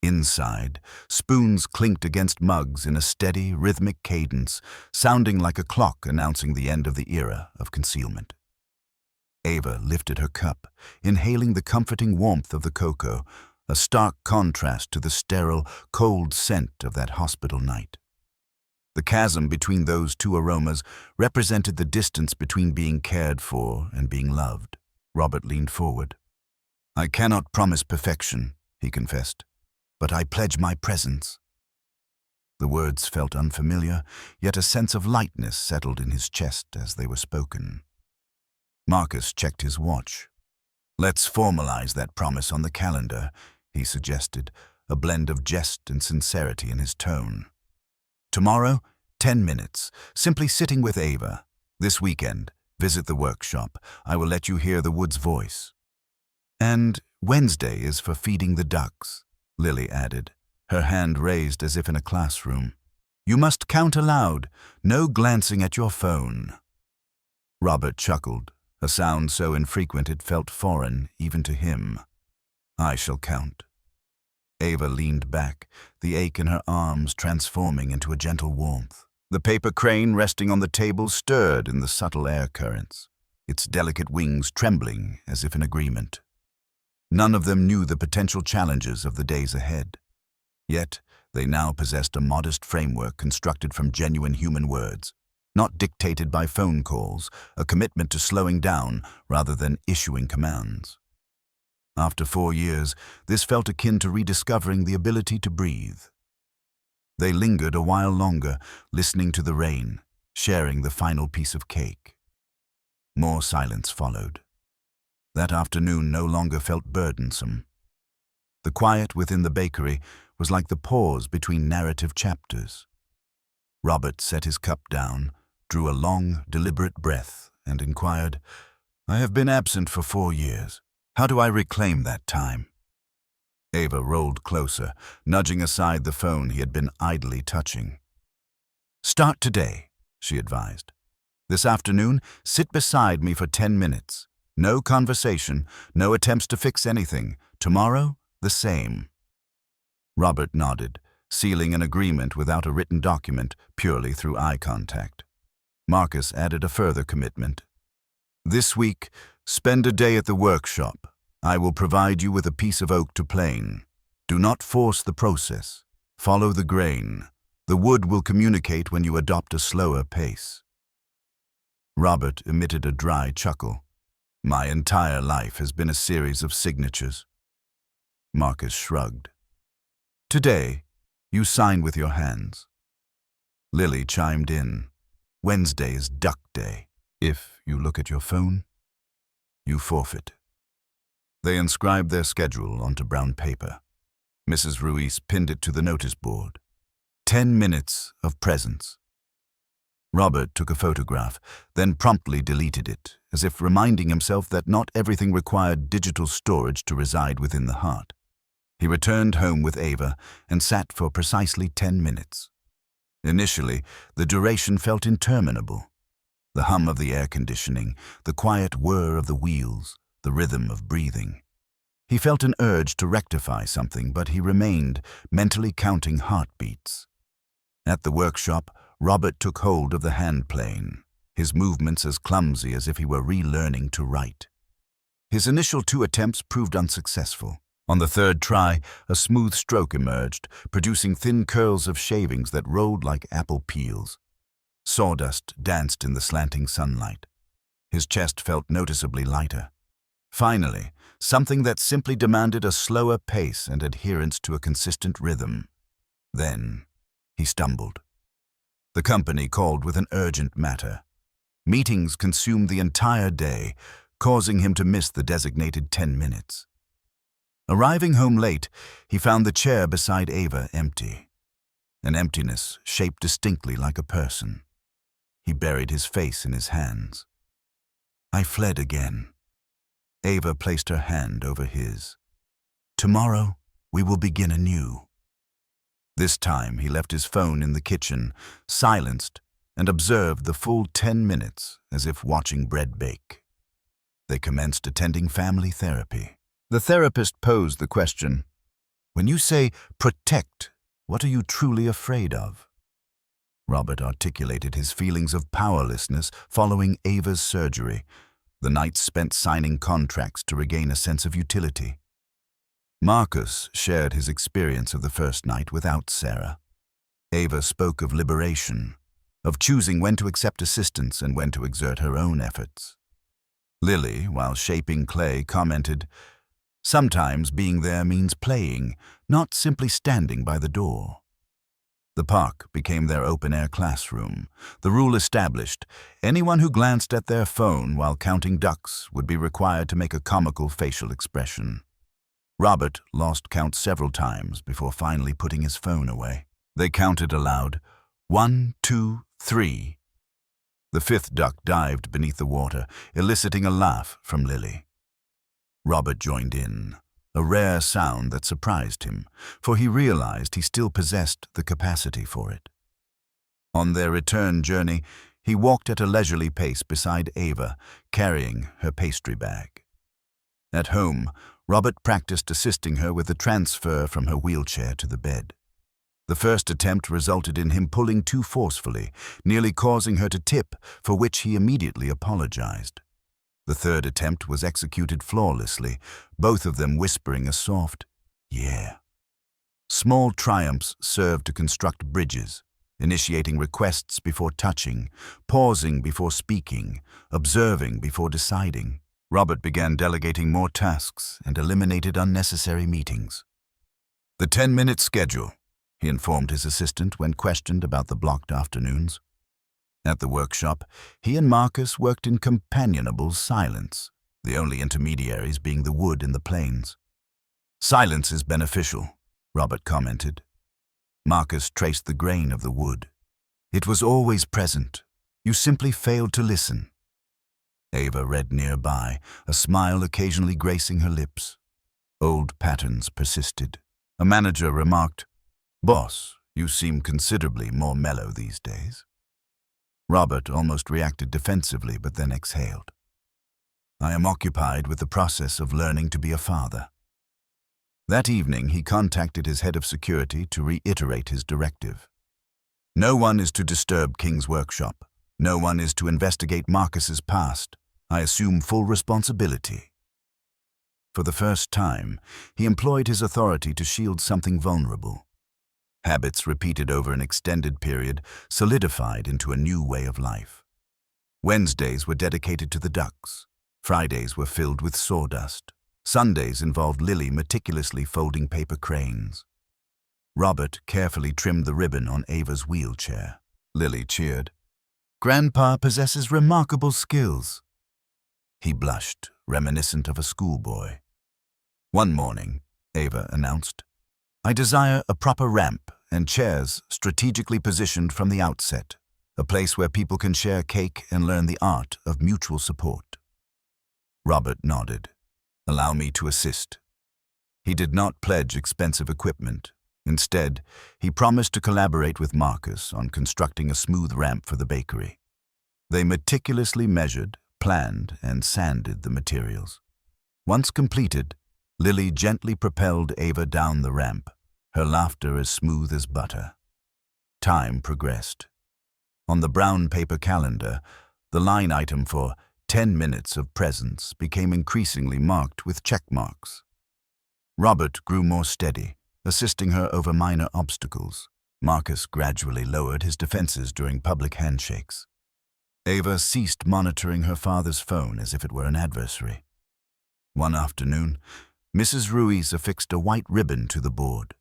Inside, spoons clinked against mugs in a steady, rhythmic cadence, sounding like a clock announcing the end of the era of concealment. Ava lifted her cup, inhaling the comforting warmth of the cocoa, a stark contrast to the sterile, cold scent of that hospital night. The chasm between those two aromas represented the distance between being cared for and being loved. Robert leaned forward. "I cannot promise perfection," he confessed, "but I pledge my presence." The words felt unfamiliar, yet a sense of lightness settled in his chest as they were spoken. Marcus checked his watch. "Let's formalize that promise on the calendar," he suggested, a blend of jest and sincerity in his tone. "Tomorrow, 10 minutes, simply sitting with Ava. This weekend, visit the workshop. I will let you hear the wood's voice." "And Wednesday is for feeding the ducks," Lily added, her hand raised as if in a classroom. "You must count aloud, no glancing at your phone." Robert chuckled, a sound so infrequent it felt foreign even to him. "I shall count." Ava leaned back, the ache in her arms transforming into a gentle warmth. The paper crane resting on the table stirred in the subtle air currents, its delicate wings trembling as if in agreement. None of them knew the potential challenges of the days ahead. Yet, they now possessed a modest framework constructed from genuine human words, not dictated by phone calls, a commitment to slowing down rather than issuing commands. After 4 years, this felt akin to rediscovering the ability to breathe. They lingered a while longer, listening to the rain, sharing the final piece of cake. More silence followed. That afternoon no longer felt burdensome. The quiet within the bakery was like the pause between narrative chapters. Robert set his cup down, drew a long, deliberate breath, and inquired, "I have been absent for 4 years. How do I reclaim that time?" Ava rolled closer, nudging aside the phone he had been idly touching. "Start today," she advised. "This afternoon, sit beside me for 10 minutes. No conversation, no attempts to fix anything. Tomorrow, the same." Robert nodded, sealing an agreement without a written document, purely through eye contact. Marcus added a further commitment. "This week, spend a day at the workshop. I will provide you with a piece of oak to plane. Do not force the process. Follow the grain. The wood will communicate when you adopt a slower pace." Robert emitted a dry chuckle. "My entire life has been a series of signatures." Marcus shrugged. "Today, you sign with your hands." Lily chimed in. "Wednesday is duck day. If you look at your phone, you forfeit." They inscribed their schedule onto brown paper. Mrs. Ruiz pinned it to the notice board. 10 minutes of presence. Robert took a photograph, then promptly deleted it, as if reminding himself that not everything required digital storage to reside within the heart. He returned home with Ava and sat for precisely 10 minutes. Initially, the duration felt interminable. The hum of the air conditioning, the quiet whir of the wheels, the rhythm of breathing. He felt an urge to rectify something, but he remained, mentally counting heartbeats. At the workshop, Robert took hold of the handplane, his movements as clumsy as if he were relearning to write. His initial 2 attempts proved unsuccessful. On the 3rd try, a smooth stroke emerged, producing thin curls of shavings that rolled like apple peels. Sawdust danced in the slanting sunlight. His chest felt noticeably lighter. Finally, something that simply demanded a slower pace and adherence to a consistent rhythm. Then, he stumbled. The company called with an urgent matter. Meetings consumed the entire day, causing him to miss the designated 10 minutes. Arriving home late, he found the chair beside Ava empty. An emptiness shaped distinctly like a person. He buried his face in his hands. I fled again. Ava placed her hand over his. Tomorrow, we will begin anew. This time, he left his phone in the kitchen, silenced, and observed the full 10 minutes as if watching bread bake. They commenced attending family therapy. The therapist posed the question, "When you say protect, what are you truly afraid of?" Robert articulated his feelings of powerlessness following Ava's surgery, the nights spent signing contracts to regain a sense of utility. Marcus shared his experience of the first night without Sarah. Ava spoke of liberation, of choosing when to accept assistance and when to exert her own efforts. Lily, while shaping clay, commented, "Sometimes being there means playing, not simply standing by the door." The park became their open-air classroom. The rule established, anyone who glanced at their phone while counting ducks would be required to make a comical facial expression. Robert lost count several times before finally putting his phone away. They counted aloud, 1, 2, 3. The fifth duck dived beneath the water, eliciting a laugh from Lily. Robert joined in, a rare sound that surprised him, for he realized he still possessed the capacity for it. On their return journey, he walked at a leisurely pace beside Ava, carrying her pastry bag. At home, Robert practiced assisting her with the transfer from her wheelchair to the bed. The first attempt resulted in him pulling too forcefully, nearly causing her to tip, for which he immediately apologized. The third attempt was executed flawlessly, both of them whispering a soft, "Yeah." Small triumphs served to construct bridges, initiating requests before touching, pausing before speaking, observing before deciding. Robert began delegating more tasks and eliminated unnecessary meetings. "The 10-minute schedule," he informed his assistant when questioned about the blocked afternoons. At the workshop, he and Marcus worked in companionable silence, the only intermediaries being the wood and the planes. "Silence is beneficial," Robert commented. Marcus traced the grain of the wood. "It was always present. You simply failed to listen." Ava read nearby, a smile occasionally gracing her lips. Old patterns persisted. A manager remarked, "Boss, you seem considerably more mellow these days." Robert almost reacted defensively, but then exhaled. "I am occupied with the process of learning to be a father." That evening, he contacted his head of security to reiterate his directive. "No one is to disturb King's workshop. No one is to investigate Marcus's past. I assume full responsibility." For the first time, he employed his authority to shield something vulnerable. Habits repeated over an extended period solidified into a new way of life. Wednesdays were dedicated to the ducks. Fridays were filled with sawdust. Sundays involved Lily meticulously folding paper cranes. Robert carefully trimmed the ribbon on Ava's wheelchair. Lily cheered. "Grandpa possesses remarkable skills." He blushed, reminiscent of a schoolboy. One morning, Ava announced, "I desire a proper ramp and chairs strategically positioned from the outset, a place where people can share cake and learn the art of mutual support." Robert nodded. "Allow me to assist." He did not pledge expensive equipment. Instead, he promised to collaborate with Marcus on constructing a smooth ramp for the bakery. They meticulously measured, planned, and sanded the materials. Once completed, Lily gently propelled Ava down the ramp, her laughter as smooth as butter. Time progressed. On the brown paper calendar, the line item for 10 minutes of presence became increasingly marked with check marks. Robert grew more steady, assisting her over minor obstacles. Marcus gradually lowered his defenses during public handshakes. Ava ceased monitoring her father's phone as if it were an adversary. One afternoon, Mrs. Ruiz affixed a white ribbon to the board.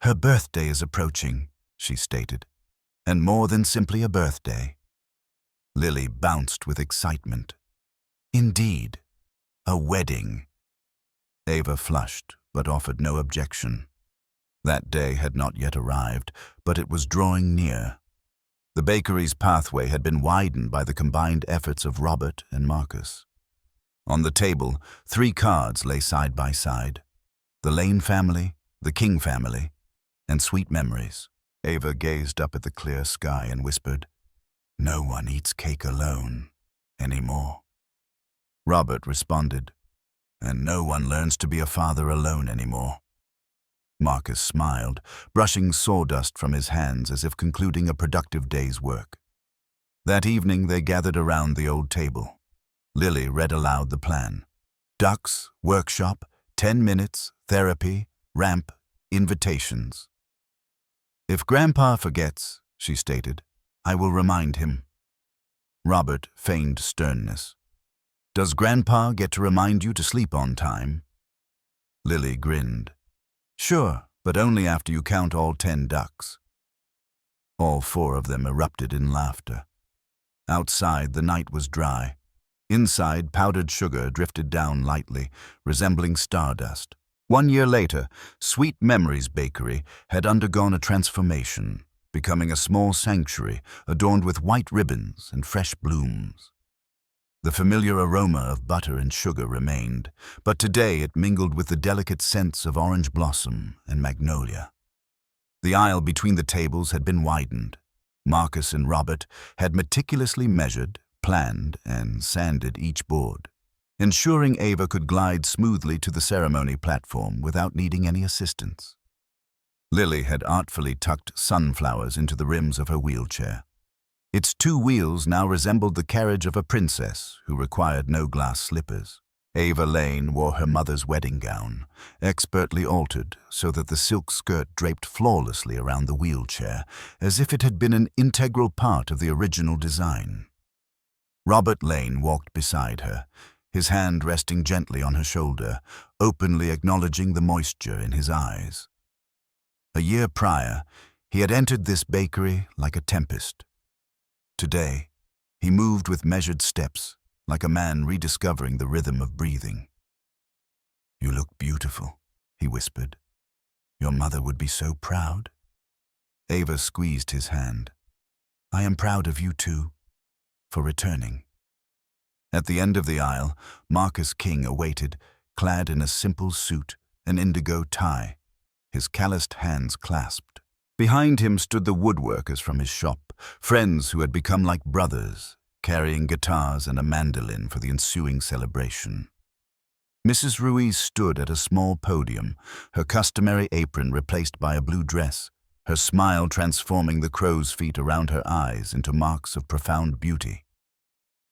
"Her birthday is approaching," she stated, "and more than simply a birthday." Lily bounced with excitement. "Indeed, a wedding." Ava flushed, but offered no objection. That day had not yet arrived, but it was drawing near. The bakery's pathway had been widened by the combined efforts of Robert and Marcus. On the table, 3 cards lay side by side: the Lane family, the King family, and Sweet Memories. Ava gazed up at the clear sky and whispered, "No one eats cake alone anymore." Robert responded, "And no one learns to be a father alone anymore." Marcus smiled, brushing sawdust from his hands as if concluding a productive day's work. That evening they gathered around the old table. Lily read aloud the plan: ducks, workshop, 10 minutes, therapy, ramp, invitations. "If Grandpa forgets," she stated, "I will remind him." Robert feigned sternness. "Does Grandpa get to remind you to sleep on time?" Lily grinned. "Sure, but only after you count all 10 ducks." All 4 of them erupted in laughter. Outside, the night was dry. Inside, powdered sugar drifted down lightly, resembling stardust. 1 year later, Sweet Memories Bakery had undergone a transformation, becoming a small sanctuary adorned with white ribbons and fresh blooms. The familiar aroma of butter and sugar remained, but today it mingled with the delicate scents of orange blossom and magnolia. The aisle between the tables had been widened. Marcus and Robert had meticulously measured, planned, and sanded each board, ensuring Ava could glide smoothly to the ceremony platform without needing any assistance. Lily had artfully tucked sunflowers into the rims of her wheelchair. Its 2 wheels now resembled the carriage of a princess who required no glass slippers. Ava Lane wore her mother's wedding gown, expertly altered so that the silk skirt draped flawlessly around the wheelchair, as if it had been an integral part of the original design. Robert Lane walked beside her, his hand resting gently on her shoulder, openly acknowledging the moisture in his eyes. A year prior, he had entered this bakery like a tempest. Today, he moved with measured steps, like a man rediscovering the rhythm of breathing. "You look beautiful," he whispered. "Your mother would be so proud." Ava squeezed his hand. "I am proud of you too, for returning." At the end of the aisle, Marcus King awaited, clad in a simple suit, an indigo tie, his calloused hands clasped. Behind him stood the woodworkers from his shop, friends who had become like brothers, carrying guitars and a mandolin for the ensuing celebration. Mrs. Ruiz stood at a small podium, her customary apron replaced by a blue dress, her smile transforming the crow's feet around her eyes into marks of profound beauty.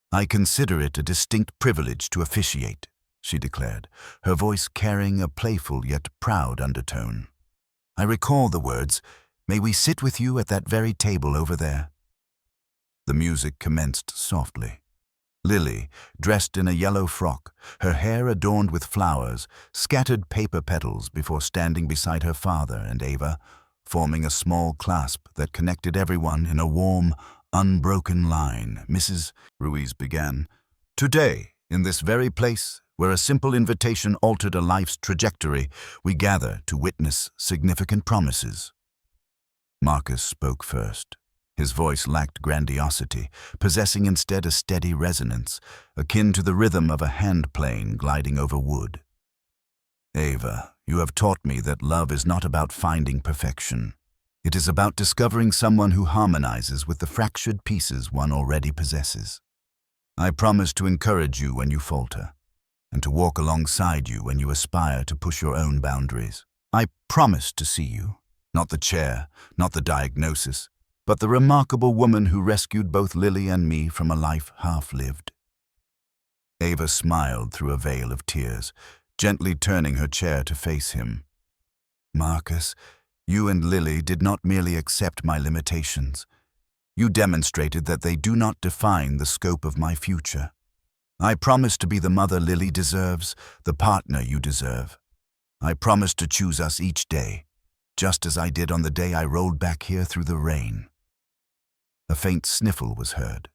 "I consider it a distinct privilege to officiate," she declared, her voice carrying a playful yet proud undertone. "I recall the words, 'May we sit with you at that very table over there?'" The music commenced softly. Lily, dressed in a yellow frock, her hair adorned with flowers, scattered paper petals before standing beside her father and Ava, forming a small clasp that connected everyone in a warm, unbroken line. Mrs. Ruiz began, "Today, in this very place, where a simple invitation altered a life's trajectory, we gather to witness significant promises." Marcus spoke first. His voice lacked grandiosity, possessing instead a steady resonance, akin to the rhythm of a hand plane gliding over wood. "Ava, you have taught me that love is not about finding perfection. It is about discovering someone who harmonizes with the fractured pieces one already possesses. I promise to encourage you when you falter, and to walk alongside you when you aspire to push your own boundaries. I promise to see you, not the chair, not the diagnosis, but the remarkable woman who rescued both Lily and me from a life half-lived." Ava smiled through a veil of tears, gently turning her chair to face him. "Marcus, you and Lily did not merely accept my limitations. You demonstrated that they do not define the scope of my future. I promise to be the mother Lily deserves, the partner you deserve. I promise to choose us each day, just as I did on the day I rolled back here through the rain." A faint sniffle was heard.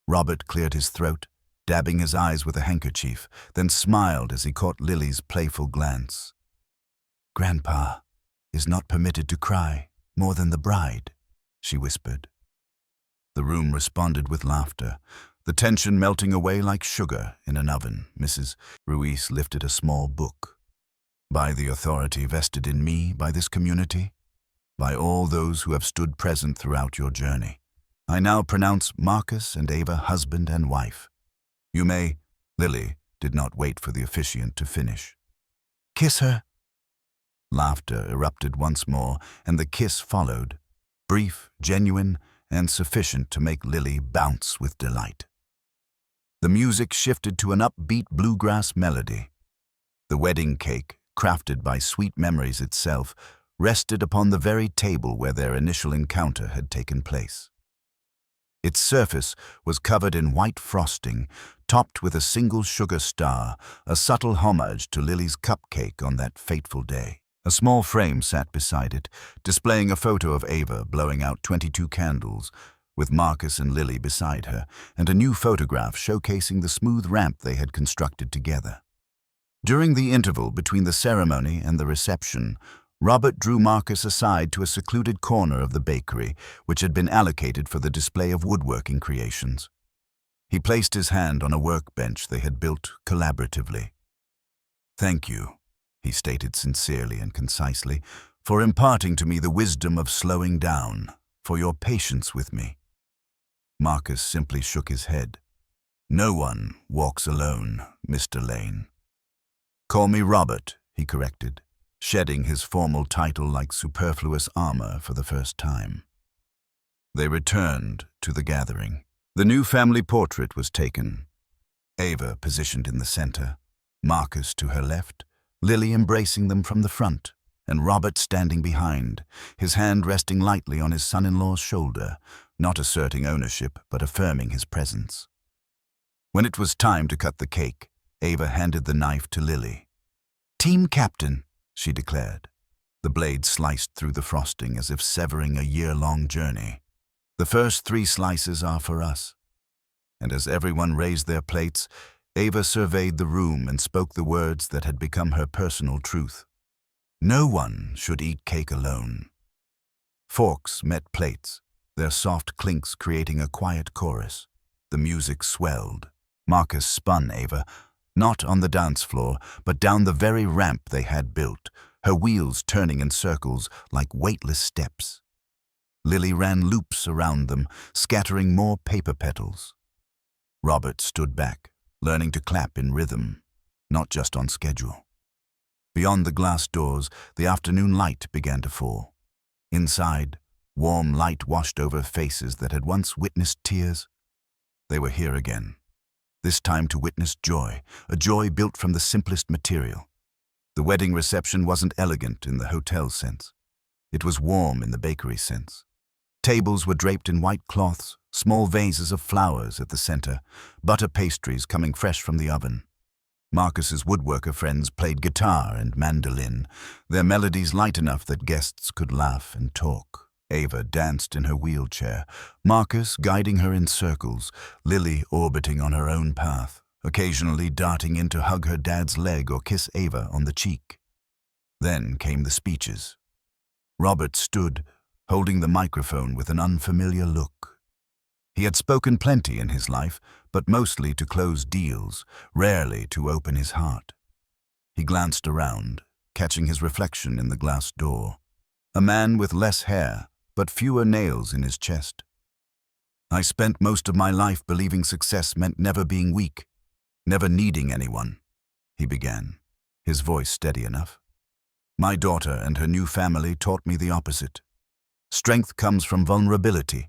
Robert cleared his throat, dabbing his eyes with a handkerchief, then smiled as he caught Lily's playful glance. "Grandpa is not permitted to cry more than the bride," she whispered. The room responded with laughter, the tension melting away like sugar in an oven. Mrs. Ruiz lifted a small book. By the authority vested in me by this community, by all those who have stood present throughout your journey, I now pronounce Marcus and Ava husband and wife. You may— Lily did not wait for the officiant to finish. Kiss her. Laughter erupted once more, and the kiss followed, brief, genuine, and sufficient to make Lily bounce with delight. The music shifted to an upbeat bluegrass melody. The wedding cake, crafted by Sweet Memories itself, rested upon the very table where their initial encounter had taken place. Its surface was covered in white frosting, topped with a single sugar star, a subtle homage to Lily's cupcake on that fateful day. A small frame sat beside it, displaying a photo of Ava blowing out 22 candles, with Marcus and Lily beside her, and a new photograph showcasing the smooth ramp they had constructed together. During the interval between the ceremony and the reception, Robert drew Marcus aside to a secluded corner of the bakery, which had been allocated for the display of woodworking creations. He placed his hand on a workbench they had built collaboratively. "Thank you," he stated sincerely and concisely, "for imparting to me the wisdom of slowing down, for your patience with me." Marcus simply shook his head. "No one walks alone, Mr. Lane." "Call me Robert," he corrected, shedding his formal title like superfluous armor for the first time. They returned to the gathering. The new family portrait was taken. Ava positioned in the center, Marcus to her left, Lily embracing them from the front, and Robert standing behind, his hand resting lightly on his son-in-law's shoulder, not asserting ownership but affirming his presence. When it was time to cut the cake, Ava handed the knife to Lily. "Team captain," she declared. The blade sliced through the frosting as if severing a year-long journey. "The first 3 slices are for us." And as everyone raised their plates, Ava surveyed the room and spoke the words that had become her personal truth. No one should eat cake alone. Forks met plates, their soft clinks creating a quiet chorus. The music swelled. Marcus spun Ava, not on the dance floor, but down the very ramp they had built, her wheels turning in circles like weightless steps. Lily ran loops around them, scattering more paper petals. Robert stood back, learning to clap in rhythm, not just on schedule. Beyond the glass doors, the afternoon light began to fall. Inside, warm light washed over faces that had once witnessed tears. They were here again, this time to witness joy, a joy built from the simplest material. The wedding reception wasn't elegant in the hotel sense. It was warm in the bakery sense. Tables were draped in white cloths, small vases of flowers at the center, butter pastries coming fresh from the oven. Marcus's woodworker friends played guitar and mandolin, their melodies light enough that guests could laugh and talk. Ava danced in her wheelchair, Marcus guiding her in circles, Lily orbiting on her own path, occasionally darting in to hug her dad's leg or kiss Ava on the cheek. Then came the speeches. Robert stood, holding the microphone with an unfamiliar look. He had spoken plenty in his life, but mostly to close deals, rarely to open his heart. He glanced around, catching his reflection in the glass door. A man with less hair, but fewer nails in his chest. "I spent most of my life believing success meant never being weak, never needing anyone," he began, his voice steady enough. "My daughter and her new family taught me the opposite. Strength comes from vulnerability,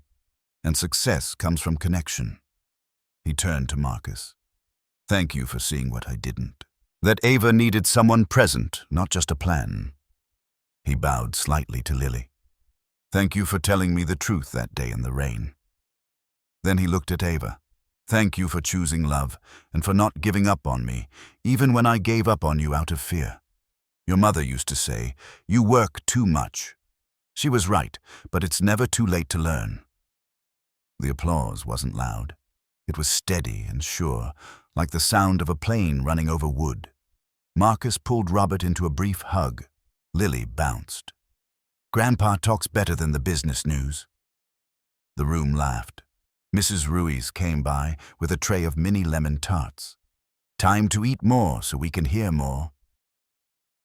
and success comes from connection." He turned to Marcus. "Thank you for seeing what I didn't. That Ava needed someone present, not just a plan." He bowed slightly to Lily. "Thank you for telling me the truth that day in the rain." Then he looked at Ava. "Thank you for choosing love and for not giving up on me, even when I gave up on you out of fear. Your mother used to say, 'You work too much.' She was right, but it's never too late to learn." The applause wasn't loud. It was steady and sure, like the sound of a plane running over wood. Marcus pulled Robert into a brief hug. Lily bounced. "Grandpa talks better than the business news." The room laughed. Mrs. Ruiz came by with a tray of mini lemon tarts. "Time to eat more so we can hear more."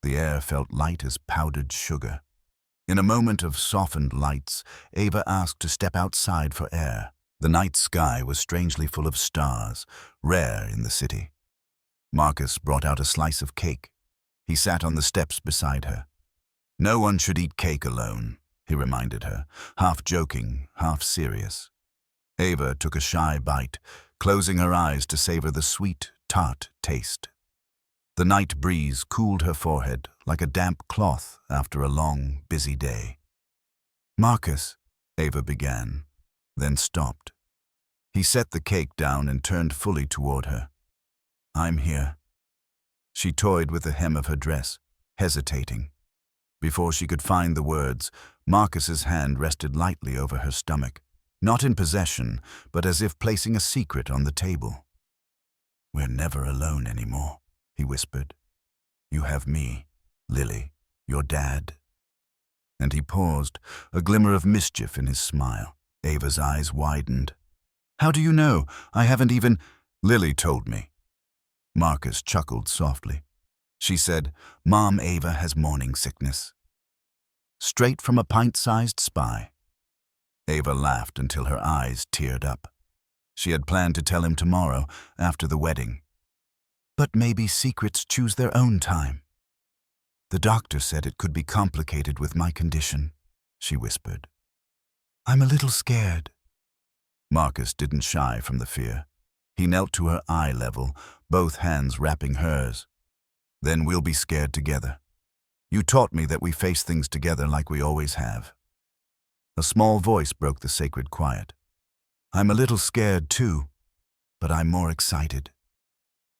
The air felt light as powdered sugar. In a moment of softened lights, Ava asked to step outside for air. The night sky was strangely full of stars, rare in the city. Marcus brought out a slice of cake. He sat on the steps beside her. "No one should eat cake alone," he reminded her, half joking, half serious. Ava took a shy bite, closing her eyes to savor the sweet, tart taste. The night breeze cooled her forehead like a damp cloth after a long, busy day. "Marcus," Ava began, then stopped. He set the cake down and turned fully toward her. "I'm here." She toyed with the hem of her dress, hesitating. Before she could find the words, Marcus's hand rested lightly over her stomach, not in possession, but as if placing a secret on the table. "We're never alone anymore," he whispered. "You have me, Lily, your dad." And he paused, a glimmer of mischief in his smile. Ava's eyes widened. "How do you know? I haven't even—" "Lily told me." Marcus chuckled softly. "She said, 'Mom, Ava has morning sickness.'" Straight from a pint-sized spy. Ava laughed until her eyes teared up. She had planned to tell him tomorrow, after the wedding. "But maybe secrets choose their own time." "The doctor said it could be complicated with my condition," she whispered. "I'm a little scared." Marcus didn't shy from the fear. He knelt to her eye level, both hands wrapping hers. "Then we'll be scared together. You taught me that we face things together like we always have." A small voice broke the sacred quiet. "I'm a little scared too, but I'm more excited."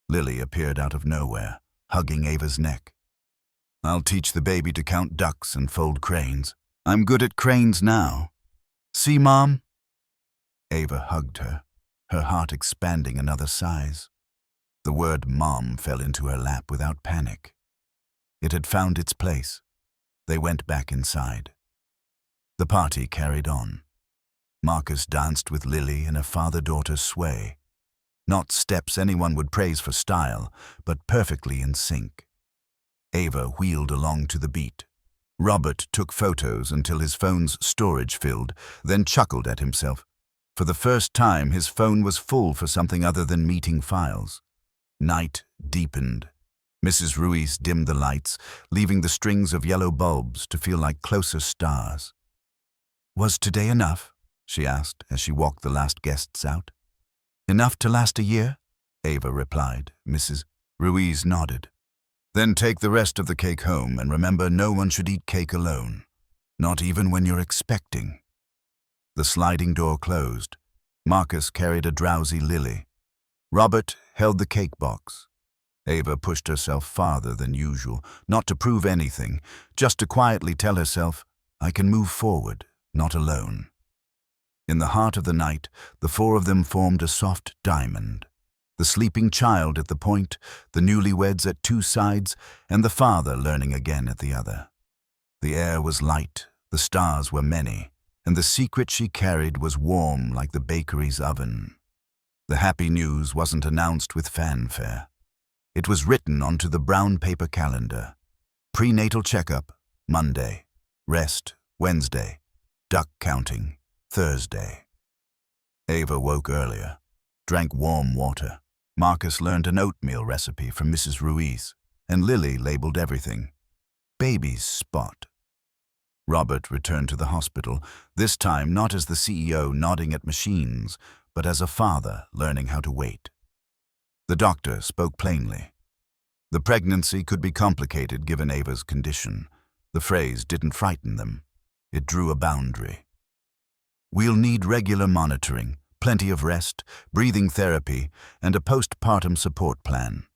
Lily appeared out of nowhere, hugging Ava's neck. "I'll teach the baby to count ducks and fold cranes. I'm good at cranes now. See, Mom?" Ava hugged her, her heart expanding another size. The word Mom fell into her lap without panic. It had found its place. They went back inside. The party carried on. Marcus danced with Lily in a father-daughter sway. Not steps anyone would praise for style, but perfectly in sync. Ava wheeled along to the beat. Robert took photos until his phone's storage filled, then chuckled at himself. For the first time, his phone was full for something other than meeting files. Night deepened. Mrs. Ruiz dimmed the lights, leaving the strings of yellow bulbs to feel like closer stars. "Was today enough?" she asked as she walked the last guests out. "Enough to last a year?" Ava replied. Mrs. Ruiz nodded. "Then take the rest of the cake home, and remember no one should eat cake alone, not even when you're expecting." The sliding door closed. Marcus carried a drowsy Lily. Robert held the cake box. Ava pushed herself farther than usual, not to prove anything, just to quietly tell herself, "I can move forward, not alone." In the heart of the night, the four of them formed a soft diamond. The sleeping child at the point, the newlyweds at two sides, and the father learning again at the other. The air was light, the stars were many, and the secret she carried was warm like the bakery's oven. The happy news wasn't announced with fanfare. It was written onto the brown paper calendar. Prenatal checkup, Monday. Rest, Wednesday. Duck counting, Thursday. Ava woke earlier, drank warm water. Marcus learned an oatmeal recipe from Mrs. Ruiz, and Lily labeled everything. Baby's spot. Robert returned to the hospital, this time not as the CEO nodding at machines, but as a father learning how to wait. The doctor spoke plainly. The pregnancy could be complicated given Ava's condition. The phrase didn't frighten them. It drew a boundary. "We'll need regular monitoring, plenty of rest, breathing therapy, and a postpartum support plan."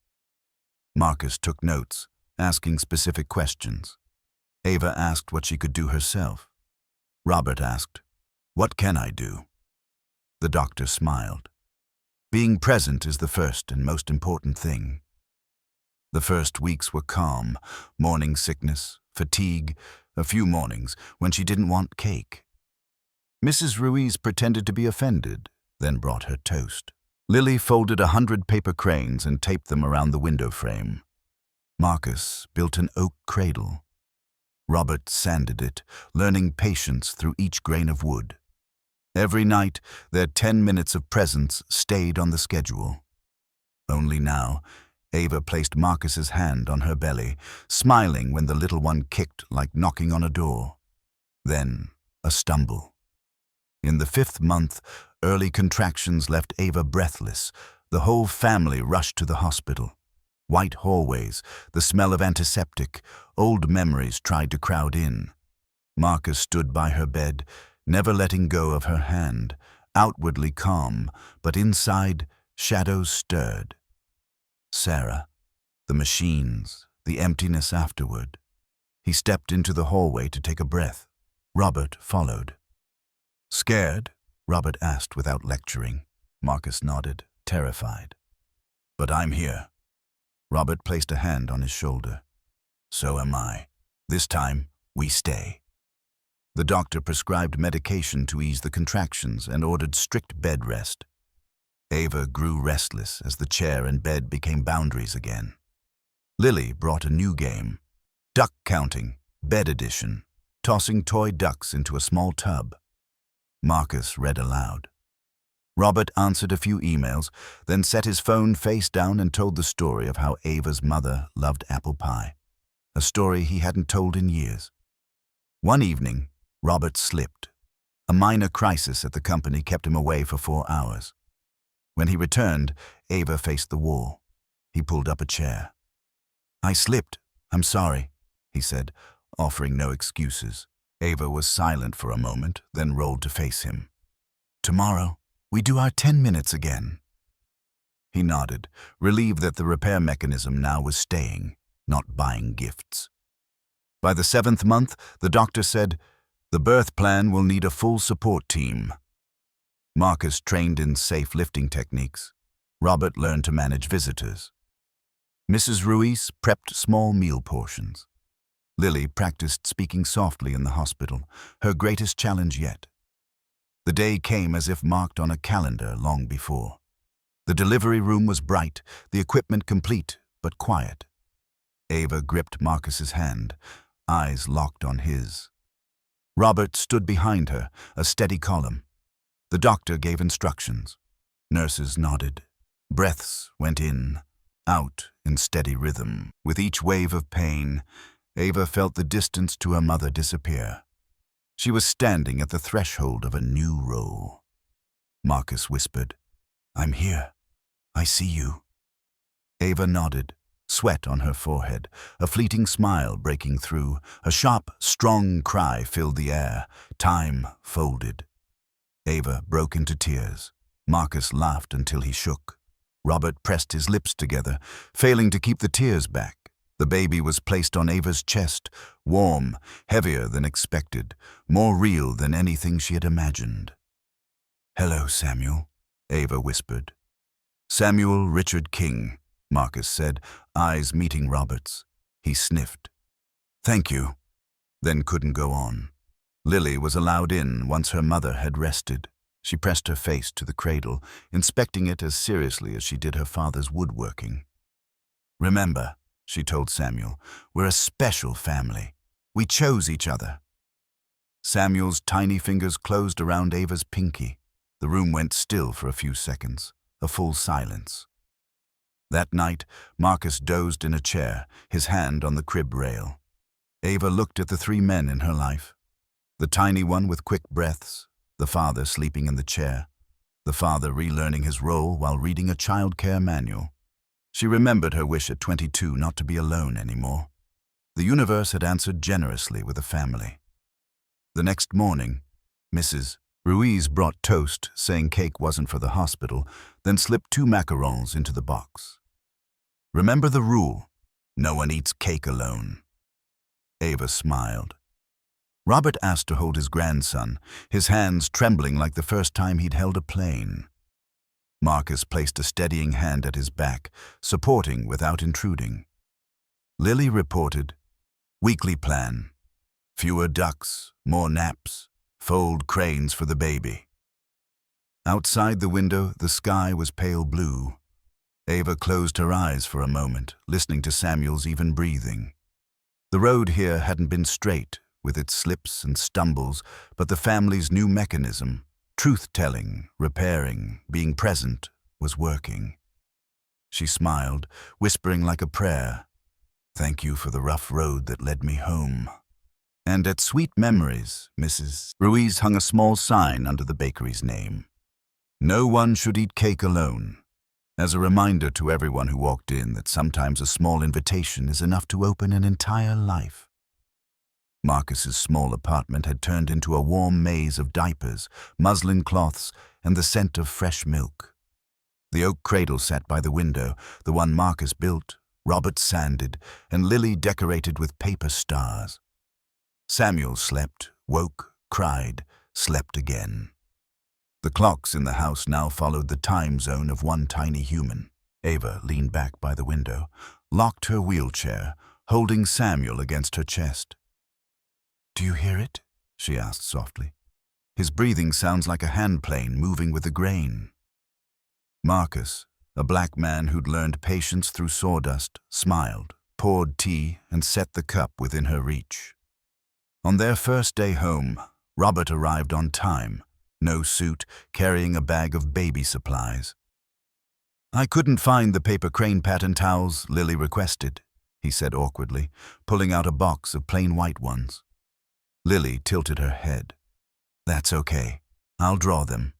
Marcus took notes, asking specific questions. Ava asked what she could do herself. Robert asked, "What can I do?" The doctor smiled. "Being present is the first and most important thing." The first weeks were calm, morning sickness, fatigue, a few mornings when she didn't want cake. Mrs. Ruiz pretended to be offended, then brought her toast. Lily folded 100 paper cranes and taped them around the window frame. Marcus built an oak cradle. Robert sanded it, learning patience through each grain of wood. Every night, their 10 minutes of presence stayed on the schedule. Only now, Ava placed Marcus's hand on her belly, smiling when the little one kicked like knocking on a door. Then, a stumble. In the 5th month, early contractions left Ava breathless. The whole family rushed to the hospital. White hallways, the smell of antiseptic, old memories tried to crowd in. Marcus stood by her bed, never letting go of her hand, outwardly calm, but inside, shadows stirred. Sarah, the machines, the emptiness afterward. He stepped into the hallway to take a breath. Robert followed. "Scared?" Robert asked without lecturing. Marcus nodded, terrified. "But I'm here." Robert placed a hand on his shoulder. "So am I. This time, we stay." The doctor prescribed medication to ease the contractions and ordered strict bed rest. Ava grew restless as the chair and bed became boundaries again. Lily brought a new game. Duck counting, bed edition, tossing toy ducks into a small tub. Marcus read aloud. Robert answered a few emails, then set his phone face down and told the story of how Ava's mother loved apple pie, a story he hadn't told in years. One evening, Robert slipped. A minor crisis at the company kept him away for 4 hours. When he returned, Ava faced the wall. He pulled up a chair. "I slipped. I'm sorry," he said, offering no excuses. Ava was silent for a moment, then rolled to face him. "Tomorrow, we do our 10 minutes again." He nodded, relieved that the repair mechanism now was staying, not buying gifts. By the 7th month, the doctor said, "The birth plan will need a full support team." Marcus trained in safe lifting techniques. Robert learned to manage visitors. Mrs. Ruiz prepped small meal portions. Lily practiced speaking softly in the hospital, her greatest challenge yet. The day came as if marked on a calendar long before. The delivery room was bright, the equipment complete, but quiet. Ava gripped Marcus's hand, eyes locked on his. Robert stood behind her, a steady column. The doctor gave instructions. Nurses nodded. Breaths went in, out in steady rhythm. With each wave of pain, Ava felt the distance to her mother disappear. She was standing at the threshold of a new role. Marcus whispered, "I'm here. I see you." Ava nodded, sweat on her forehead, a fleeting smile breaking through. A sharp, strong cry filled the air. Time folded. Ava broke into tears. Marcus laughed until he shook. Robert pressed his lips together, failing to keep the tears back. The baby was placed on Ava's chest, warm, heavier than expected, more real than anything she had imagined. "Hello, Samuel," Ava whispered. "Samuel Richard King," Marcus said, eyes meeting Robert's. He sniffed. "Thank you," then couldn't go on. Lily was allowed in once her mother had rested. She pressed her face to the cradle, inspecting it as seriously as she did her father's woodworking. "Remember," she told Samuel, "we're a special family. We chose each other." Samuel's tiny fingers closed around Ava's pinky. The room went still for a few seconds, a full silence. That night, Marcus dozed in a chair, his hand on the crib rail. Ava looked at the 3 men in her life. The tiny one with quick breaths, the father sleeping in the chair, the father relearning his role while reading a childcare manual. She remembered her wish at 22 not to be alone anymore. The universe had answered generously with a family. The next morning, Mrs. Ruiz brought toast, saying cake wasn't for the hospital, then slipped 2 macarons into the box. "Remember the rule. No one eats cake alone." Ava smiled. Robert asked to hold his grandson, his hands trembling like the first time he'd held a plane. Marcus placed a steadying hand at his back, supporting without intruding. Lily reported, "Weekly plan. Fewer ducks, more naps, fold cranes for the baby." Outside the window, the sky was pale blue. Ava closed her eyes for a moment, listening to Samuel's even breathing. The road here hadn't been straight, with its slips and stumbles, but the family's new mechanism, truth-telling, repairing, being present, was working. She smiled, whispering like a prayer, "Thank you for the rough road that led me home." And at Sweet Memories, Mrs. Ruiz hung a small sign under the bakery's name. No one should eat cake alone, as a reminder to everyone who walked in that sometimes a small invitation is enough to open an entire life. Marcus's small apartment had turned into a warm maze of diapers, muslin cloths, and the scent of fresh milk. The oak cradle sat by the window, the one Marcus built, Robert sanded, and Lily decorated with paper stars. Samuel slept, woke, cried, slept again. The clocks in the house now followed the time zone of one tiny human. Ava leaned back by the window, locked her wheelchair, holding Samuel against her chest. "Do you hear it?" she asked softly. "His breathing sounds like a handplane moving with the grain." Marcus, a black man who'd learned patience through sawdust, smiled, poured tea, and set the cup within her reach. On their first day home, Robert arrived on time, no suit, carrying a bag of baby supplies. "I couldn't find the paper crane pattern towels Lily requested," he said awkwardly, pulling out a box of plain white ones. Lily tilted her head. "That's okay. I'll draw them."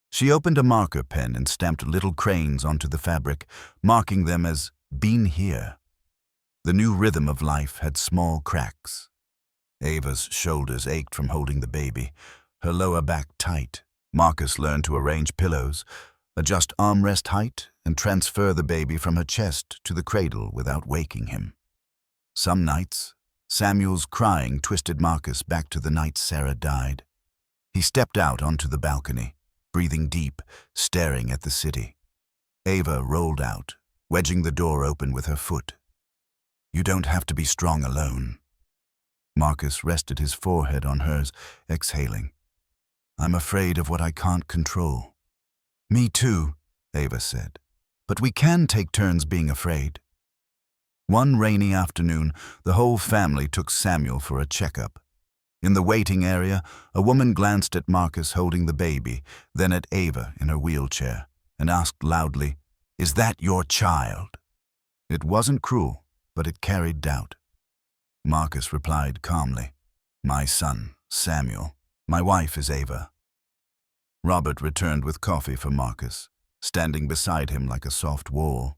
She opened a marker pen and stamped little cranes onto the fabric, marking them as "been here." The new rhythm of life had small cracks. Ava's shoulders ached from holding the baby, her lower back tight. Marcus learned to arrange pillows, adjust armrest height, and transfer the baby from her chest to the cradle without waking him. Some nights, Samuel's crying twisted Marcus back to the night Sarah died. He stepped out onto the balcony, breathing deep, staring at the city. Ava rolled out, wedging the door open with her foot. "You don't have to be strong alone." Marcus rested his forehead on hers, exhaling. "I'm afraid of what I can't control." "Me too," Ava said. "But we can take turns being afraid." One rainy afternoon, the whole family took Samuel for a checkup. In the waiting area, a woman glanced at Marcus holding the baby, then at Ava in her wheelchair, and asked loudly, "Is that your child?" It wasn't cruel, but it carried doubt. Marcus replied calmly, "My son, Samuel. My wife is Ava." Robert returned with coffee for Marcus, standing beside him like a soft wall.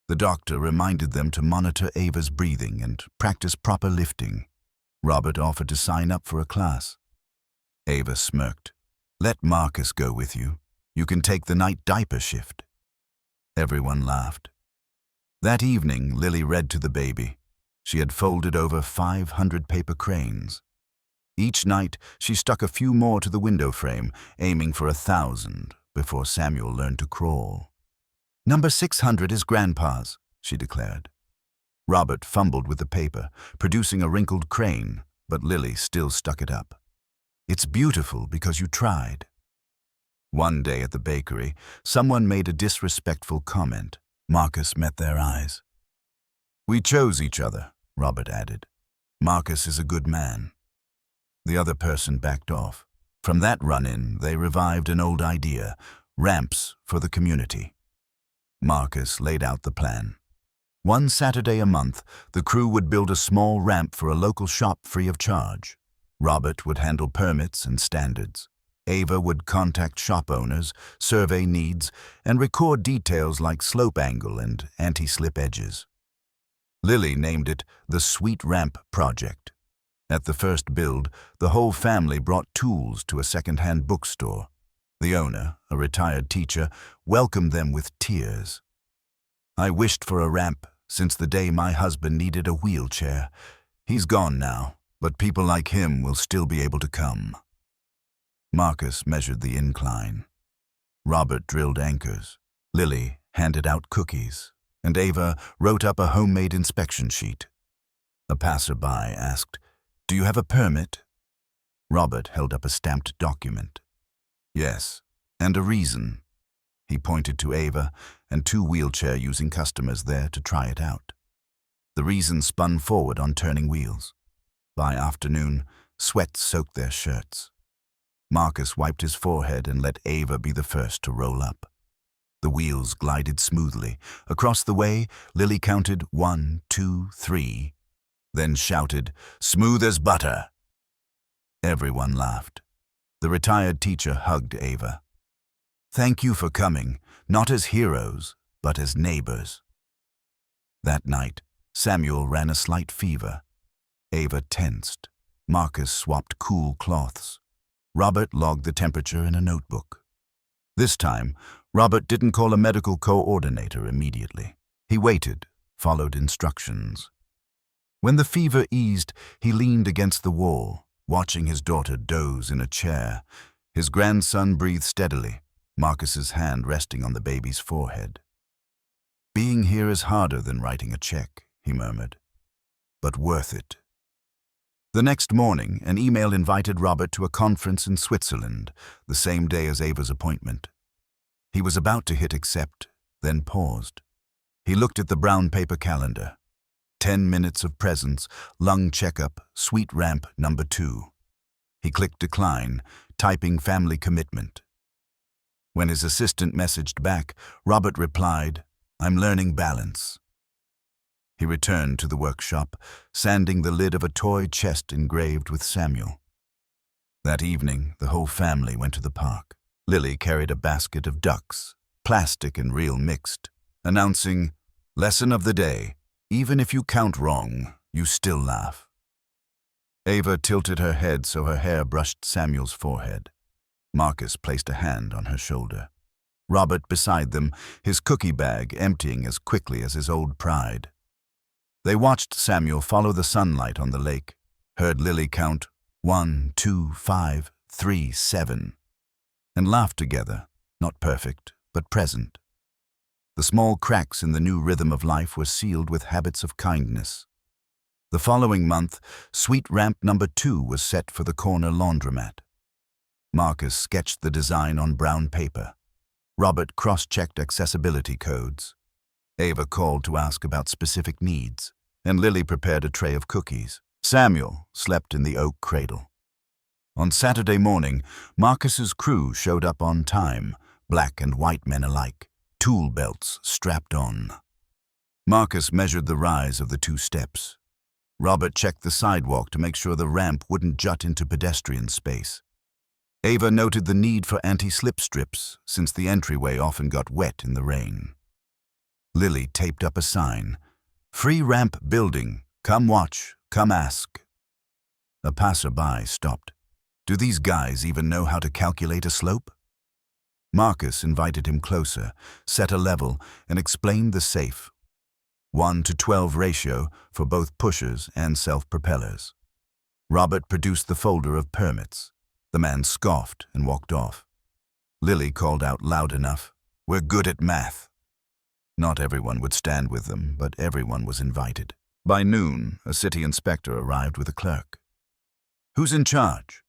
The doctor reminded them to monitor Ava's breathing and practice proper lifting. Robert offered to sign up for a class. Ava smirked. "Let Marcus go with you. You can take the night diaper shift." Everyone laughed. That evening, Lily read to the baby. She had folded over 500 paper cranes. Each night, she stuck a few more to the window frame, aiming for 1,000 before Samuel learned to crawl. "Number 600 is Grandpa's," she declared. Robert fumbled with the paper, producing a wrinkled crane, but Lily still stuck it up. "It's beautiful because you tried." One day at the bakery, someone made a disrespectful comment. Marcus met their eyes. "We chose each other," Robert added. "Marcus is a good man." The other person backed off. From that run-in, they revived an old idea, ramps for the community. Marcus laid out the plan. One Saturday a month, the crew would build a small ramp for a local shop free of charge. Robert would handle permits and standards. Ava would contact shop owners, survey needs, and record details like slope angle and anti-slip edges. Lily named it the Sweet Ramp Project. At the first build, the whole family brought tools to a second-hand bookstore. The owner, a retired teacher, welcomed them with tears. "I wished for a ramp since the day my husband needed a wheelchair. He's gone now, but people like him will still be able to come." Marcus measured the incline. Robert drilled anchors. Lily handed out cookies, and Ava wrote up a homemade inspection sheet. A passerby asked, "Do you have a permit?" Robert held up a stamped document. "Yes, And a reason. He pointed to Ava and 2 wheelchair-using customers there to try it out. The reason spun forward on turning wheels. By afternoon, sweat soaked their shirts. Marcus wiped his forehead and let Ava be the first to roll up. The wheels glided smoothly. Across the way, Lily counted 1, 2, 3, then shouted, "Smooth as butter!" Everyone laughed. The retired teacher hugged Ava. "Thank you for coming, not as heroes, but as neighbors." That night, Samuel ran a slight fever. Ava tensed. Marcus swapped cool cloths. Robert logged the temperature in a notebook. This time, Robert didn't call a medical coordinator immediately. He waited, followed instructions. When the fever eased, he leaned against the wall, watching his daughter doze in a chair. His grandson breathed steadily, Marcus's hand resting on the baby's forehead. "Being here is harder than writing a check," he murmured, "but worth it." The next morning, an email invited Robert to a conference in Switzerland, the same day as Ava's appointment. He was about to hit accept, then paused. He looked at the brown paper calendar. 10 minutes of presence, lung checkup, suite ramp number 2. He clicked decline, typing family commitment. When his assistant messaged back, Robert replied, "I'm learning balance." He returned to the workshop, sanding the lid of a toy chest engraved with Samuel. That evening, the whole family went to the park. Lily carried a basket of ducks, plastic and real mixed, announcing, "Lesson of the day, even if you count wrong, you still laugh." Ava tilted her head so her hair brushed Samuel's forehead. Marcus placed a hand on her shoulder. Robert beside them, his cookie bag emptying as quickly as his old pride. They watched Samuel follow the sunlight on the lake, heard Lily count 1, 2, 5, 3, 7, and laughed together, not perfect, but present. The small cracks in the new rhythm of life were sealed with habits of kindness. The following month, suite ramp number 2 was set for the corner laundromat. Marcus sketched the design on brown paper. Robert cross-checked accessibility codes. Ava called to ask about specific needs, and Lily prepared a tray of cookies. Samuel slept in the oak cradle. On Saturday morning, Marcus's crew showed up on time, black and white men alike, tool belts strapped on. Marcus measured the rise of the 2 steps. Robert checked the sidewalk to make sure the ramp wouldn't jut into pedestrian space. Ava noted the need for anti-slip strips, since the entryway often got wet in the rain. Lily taped up a sign, "Free ramp building, come watch, come ask." A passerby stopped. "Do these guys even know how to calculate a slope?" Marcus invited him closer, set a level, and explained the safe 1:12 ratio for both pushers and self-propellers. Robert produced the folder of permits. The man scoffed and walked off. Lily called out loud enough, "We're good at math." Not everyone would stand with them, but everyone was invited. By noon, a city inspector arrived with a clerk. "Who's in charge?"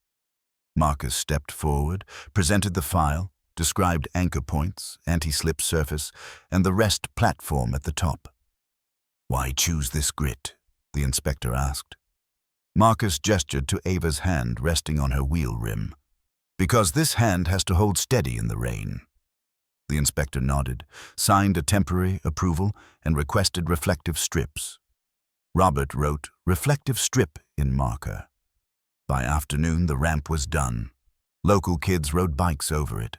Marcus stepped forward, presented the file, described anchor points, anti-slip surface, and the rest platform at the top. "Why choose this grit?" the inspector asked. Marcus gestured to Ava's hand resting on her wheel rim. "Because this hand has to hold steady in the rain." The inspector nodded, signed a temporary approval, and requested reflective strips. Robert wrote "reflective strip" in marker. By afternoon, the ramp was done. Local kids rode bikes over it.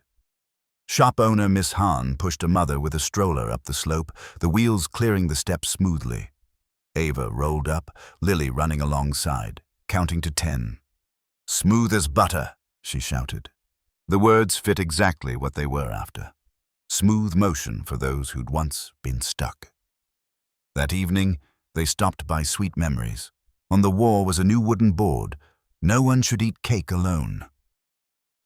Shop owner Miss Hahn pushed a mother with a stroller up the slope, the wheels clearing the steps smoothly. Ava rolled up, Lily running alongside, counting to 10. "Smooth as butter," she shouted. The words fit exactly what they were after. Smooth motion for those who'd once been stuck. That evening, they stopped by Sweet Memories. On the wall was a new wooden board. "No one should eat cake alone."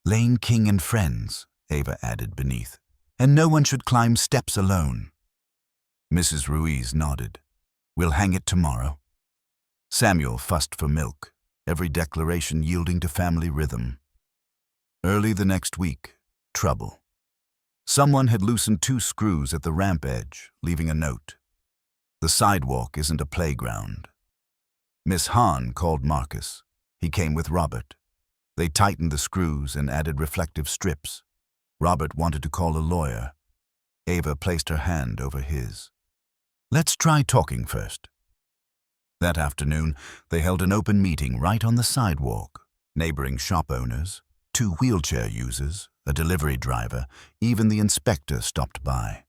"Lane King and Friends," Ava added beneath. "And no one should climb steps alone." Mrs. Ruiz nodded. "We'll hang it tomorrow." Samuel fussed for milk, every declaration yielding to family rhythm. Early the next week, trouble. Someone had loosened 2 screws at the ramp edge, leaving a note. "The sidewalk isn't a playground." Miss Hahn called Marcus. He came with Robert. They tightened the screws and added reflective strips. Robert wanted to call a lawyer. Ava placed her hand over his. "Let's try talking first." That afternoon, they held an open meeting right on the sidewalk. Neighboring shop owners, 2 wheelchair users, a delivery driver, even the inspector stopped by.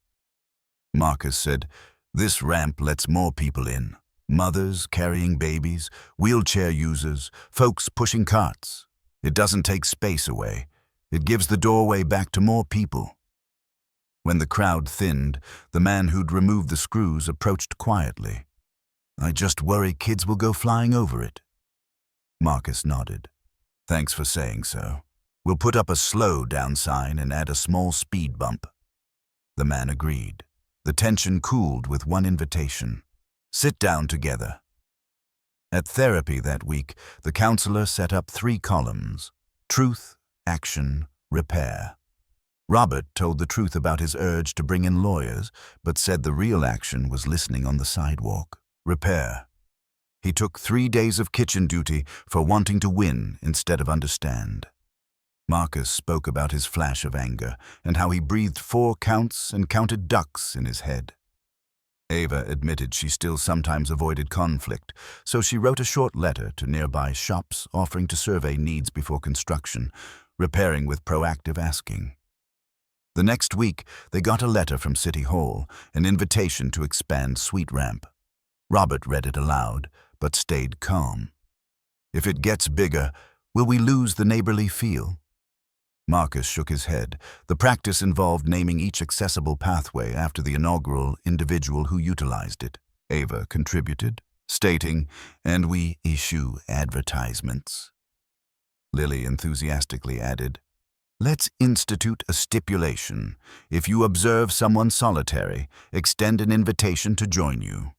Marcus said, "This ramp lets more people in. Mothers carrying babies, wheelchair users, folks pushing carts. It doesn't take space away. It gives the doorway back to more people." When the crowd thinned, the man who'd removed the screws approached quietly. "I just worry kids will go flying over it." Marcus nodded. "Thanks for saying so. We'll put up a slow down sign and add a small speed bump." The man agreed. The tension cooled with one invitation: sit down together. At therapy that week, the counselor set up 3 columns: truth, action, repair. Robert told the truth about his urge to bring in lawyers, but said the real action was listening on the sidewalk. Repair. He took 3 days of kitchen duty for wanting to win instead of understand. Marcus spoke about his flash of anger and how he breathed 4 counts and counted ducks in his head. Ava admitted she still sometimes avoided conflict, so she wrote a short letter to nearby shops offering to survey needs before construction, repairing with proactive asking. The next week, they got a letter from City Hall, an invitation to expand Sweet Ramp. Robert read it aloud, but stayed calm. "If it gets bigger, will we lose the neighborly feel?" Marcus shook his head. The practice involved naming each accessible pathway after the inaugural individual who utilized it. Ava contributed, stating, "And we issue advertisements." Lily enthusiastically added, "Let's institute a stipulation. If you observe someone solitary, extend an invitation to join you."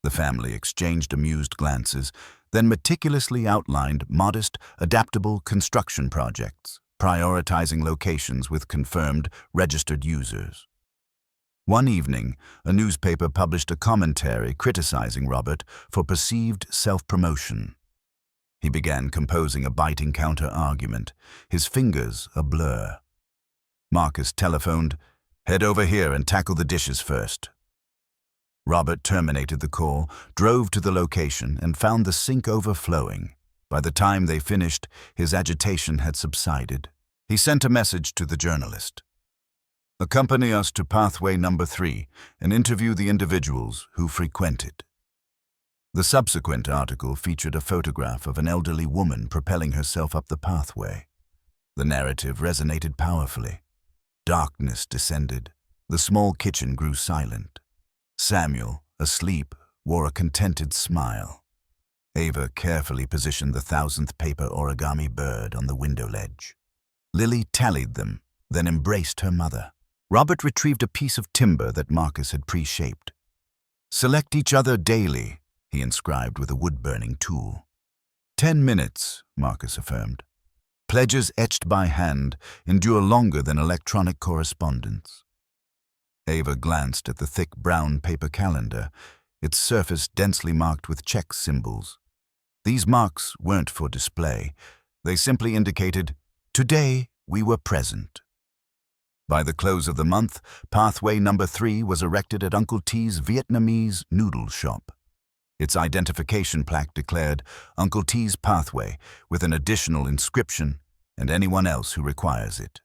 The family exchanged amused glances, then meticulously outlined modest, adaptable construction projects, prioritizing locations with confirmed, registered users. One evening, a newspaper published a commentary criticizing Robert for perceived self-promotion. He began composing a biting counter-argument, his fingers a blur. Marcus telephoned, "Head over here and tackle the dishes first." Robert terminated the call, drove to the location, and found the sink overflowing. By the time they finished, his agitation had subsided. He sent a message to the journalist. "Accompany us to pathway number 3 and interview the individuals who frequent it." The subsequent article featured a photograph of an elderly woman propelling herself up the pathway. The narrative resonated powerfully. Darkness descended. The small kitchen grew silent. Samuel, asleep, wore a contented smile. Ava carefully positioned the 1,000th paper origami bird on the window ledge. Lily tallied them, then embraced her mother. Robert retrieved a piece of timber that Marcus had pre-shaped. "Select each other daily," he inscribed with a wood-burning tool. 10 minutes, Marcus affirmed. "Pledges etched by hand endure longer than electronic correspondence." Ava glanced at the thick brown paper calendar, its surface densely marked with check symbols. These marks weren't for display. They simply indicated, "Today we were present." By the close of the month, pathway number 3 was erected at Uncle T's Vietnamese noodle shop. Its identification plaque declared Uncle T's Pathway with an additional inscription, "and anyone else who requires it."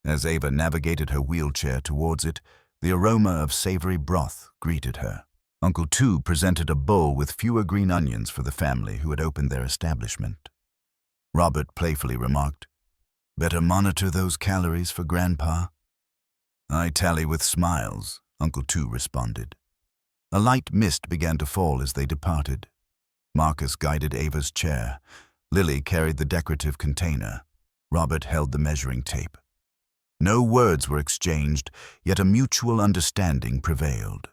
As Ava navigated her wheelchair towards it, the aroma of savory broth greeted her. Uncle Tu presented a bowl with fewer green onions for the family who had opened their establishment. Robert playfully remarked, "Better monitor those calories for Grandpa." "I tally with smiles," Uncle Tu responded. A light mist began to fall as they departed. Marcus guided Ava's chair. Lily carried the decorative container. Robert held the measuring tape. No words were exchanged, yet a mutual understanding prevailed.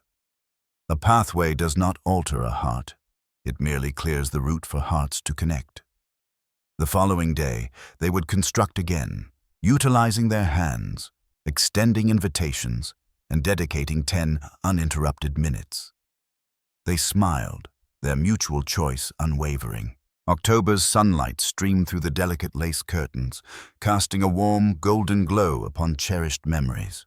A pathway does not alter a heart. It merely clears the route for hearts to connect. The following day, they would construct again, utilizing their hands, extending invitations, and dedicating 10 uninterrupted minutes. They smiled, their mutual choice unwavering. October's sunlight streamed through the delicate lace curtains, casting a warm, golden glow upon cherished memories.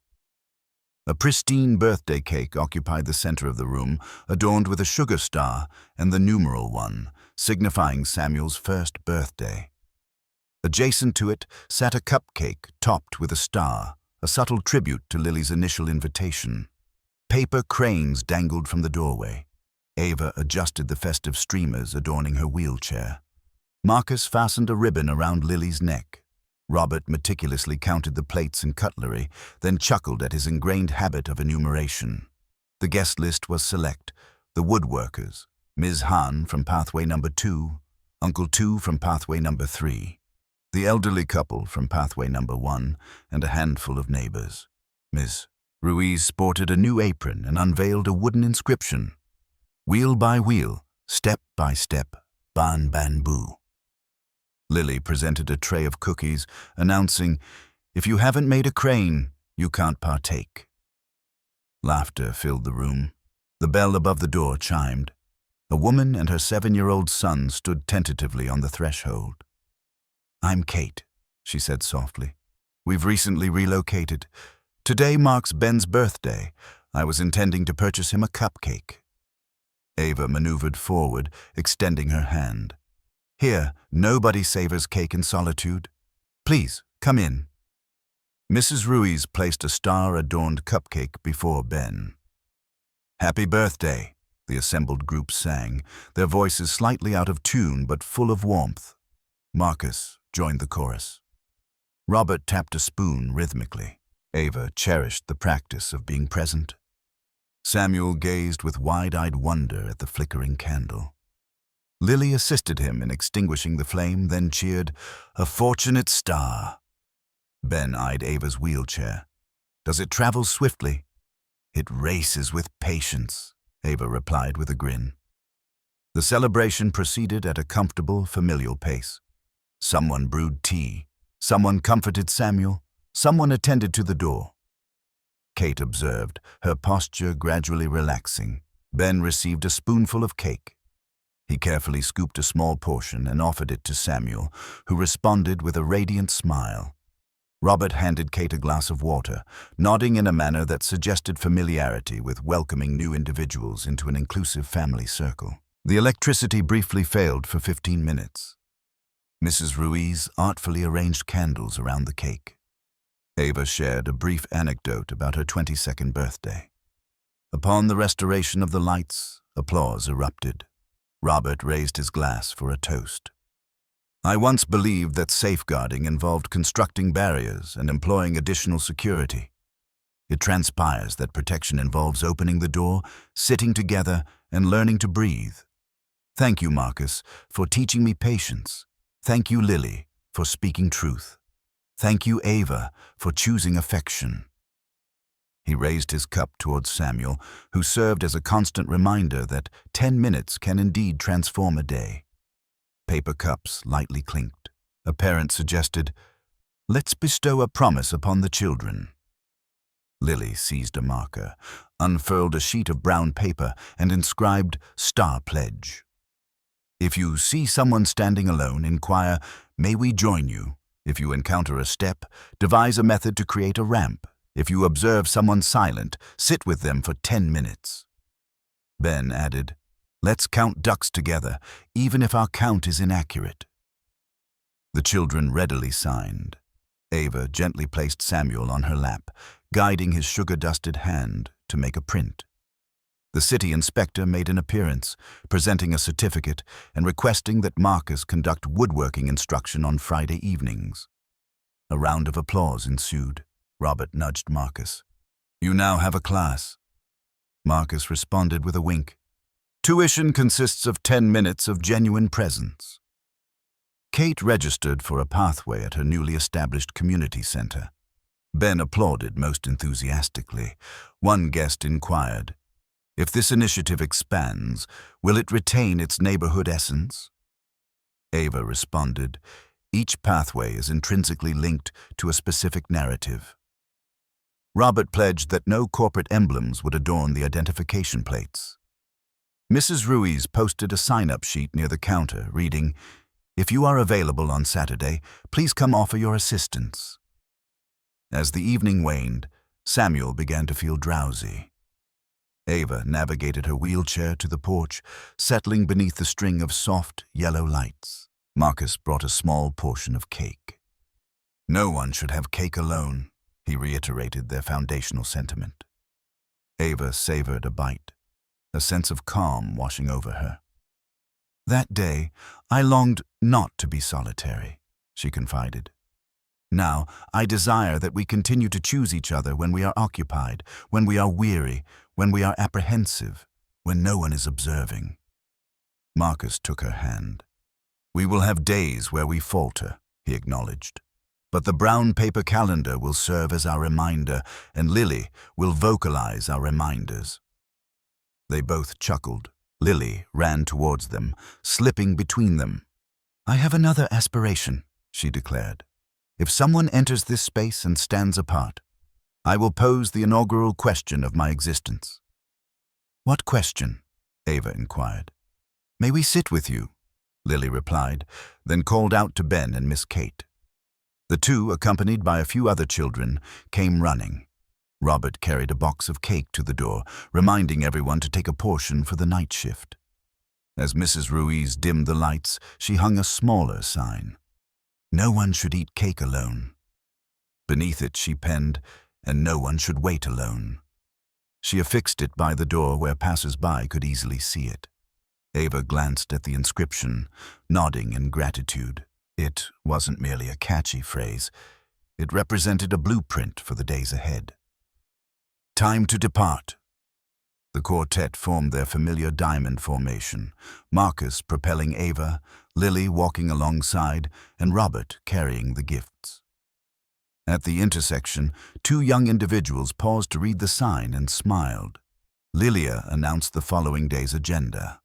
A pristine birthday cake occupied the center of the room, adorned with a sugar star and the numeral 1, signifying Samuel's first birthday. Adjacent to it sat a cupcake topped with a star, a subtle tribute to Lily's initial invitation. Paper cranes dangled from the doorway. Ava adjusted the festive streamers adorning her wheelchair. Marcus fastened a ribbon around Lily's neck. Robert meticulously counted the plates and cutlery, then chuckled at his ingrained habit of enumeration. The guest list was select: the woodworkers, Ms. Hahn from pathway number 2, Uncle 2 from pathway number 3, the elderly couple from pathway number 1, and a handful of neighbors. Ms. Ruiz sported a new apron and unveiled a wooden inscription: "Wheel by wheel, step by step, ban bamboo." Lily presented a tray of cookies, announcing, "If you haven't made a crane, you can't partake." Laughter filled the room. The bell above the door chimed. A woman and her 7-year-old son stood tentatively on the threshold. "I'm Kate," she said softly. "We've recently relocated. Today marks Ben's birthday. I was intending to purchase him a cupcake." Ava maneuvered forward, extending her hand. "Here, nobody savors cake in solitude. Please, come in." Mrs. Ruiz placed a star-adorned cupcake before Ben. "Happy birthday," the assembled group sang, their voices slightly out of tune but full of warmth. Marcus joined the chorus. Robert tapped a spoon rhythmically. Ava cherished the practice of being present. Samuel gazed with wide-eyed wonder at the flickering candle. Lily assisted him in extinguishing the flame, then cheered, "A fortunate star." Ben eyed Ava's wheelchair. "Does it travel swiftly?" "It races with patience," Ava replied with a grin. The celebration proceeded at a comfortable, familial pace. Someone brewed tea. Someone comforted Samuel. Someone attended to the door. Kate observed, her posture gradually relaxing. Ben received a spoonful of cake. He carefully scooped a small portion and offered it to Samuel, who responded with a radiant smile. Robert handed Kate a glass of water, nodding in a manner that suggested familiarity with welcoming new individuals into an inclusive family circle. The electricity briefly failed for 15 minutes. Mrs. Ruiz artfully arranged candles around the cake. Ava shared a brief anecdote about her 22nd birthday. Upon the restoration of the lights, applause erupted. Robert raised his glass for a toast. "I once believed that safeguarding involved constructing barriers and employing additional security. It transpires that protection involves opening the door, sitting together, and learning to breathe. Thank you, Marcus, for teaching me patience. Thank you, Lily, for speaking truth. Thank you, Ava, for choosing affection." He raised his cup towards Samuel, who served as a constant reminder that 10 minutes can indeed transform a day. Paper cups lightly clinked. A parent suggested, "Let's bestow a promise upon the children." Lily seized a marker, unfurled a sheet of brown paper, and inscribed "Star Pledge." "If you see someone standing alone, inquire, 'May we join you?' If you encounter a step, devise a method to create a ramp. If you observe someone silent, sit with them for 10 minutes. Ben added, "Let's count ducks together, even if our count is inaccurate." The children readily signed. Ava gently placed Samuel on her lap, guiding his sugar-dusted hand to make a print. The city inspector made an appearance, presenting a certificate and requesting that Marcus conduct woodworking instruction on Friday evenings. A round of applause ensued. Robert nudged Marcus. "You now have a class." Marcus responded with a wink. "Tuition consists of 10 minutes of genuine presence." Kate registered for a pathway at her newly established community center. Ben applauded most enthusiastically. One guest inquired, "If this initiative expands, will it retain its neighborhood essence?" Ava responded, Each pathway is intrinsically linked to a specific narrative. Robert pledged that no corporate emblems would adorn the identification plates. Mrs. Ruiz posted a sign-up sheet near the counter, reading, "If you are available on Saturday, please come offer your assistance." As the evening waned, Samuel began to feel drowsy. Ava navigated her wheelchair to the porch, settling beneath the string of soft, yellow lights. Marcus brought a small portion of cake. "No one should have cake alone," he reiterated their foundational sentiment. Ava savored a bite, a sense of calm washing over her. "That day, I longed not to be solitary," she confided. "Now, I desire that we continue to choose each other when we are occupied, when we are weary, when we are apprehensive, when no one is observing." Marcus took her hand. "We will have days where we falter," he acknowledged. "But the brown paper calendar will serve as our reminder, and Lily will vocalize our reminders." They both chuckled. Lily ran towards them, slipping between them. "I have another aspiration," she declared. "If someone enters this space and stands apart, I will pose the inaugural question of my existence." "What question?" Ava inquired. "May we sit with you?" Lily replied, then called out to Ben and Miss Kate. The two, accompanied by a few other children, came running. Robert carried a box of cake to the door, reminding everyone to take a portion for the night shift. As Mrs. Ruiz dimmed the lights, she hung a smaller sign. "No one should eat cake alone." Beneath it she penned, "And no one should wait alone." She affixed it by the door where passers-by could easily see it. Ava glanced at the inscription, nodding in gratitude. It wasn't merely a catchy phrase. It represented a blueprint for the days ahead. "Time to depart." The quartet formed their familiar diamond formation, Marcus propelling Ava, Lily walking alongside, and Robert carrying the gifts. At the intersection, two young individuals paused to read the sign and smiled. Lilia announced the following day's agenda.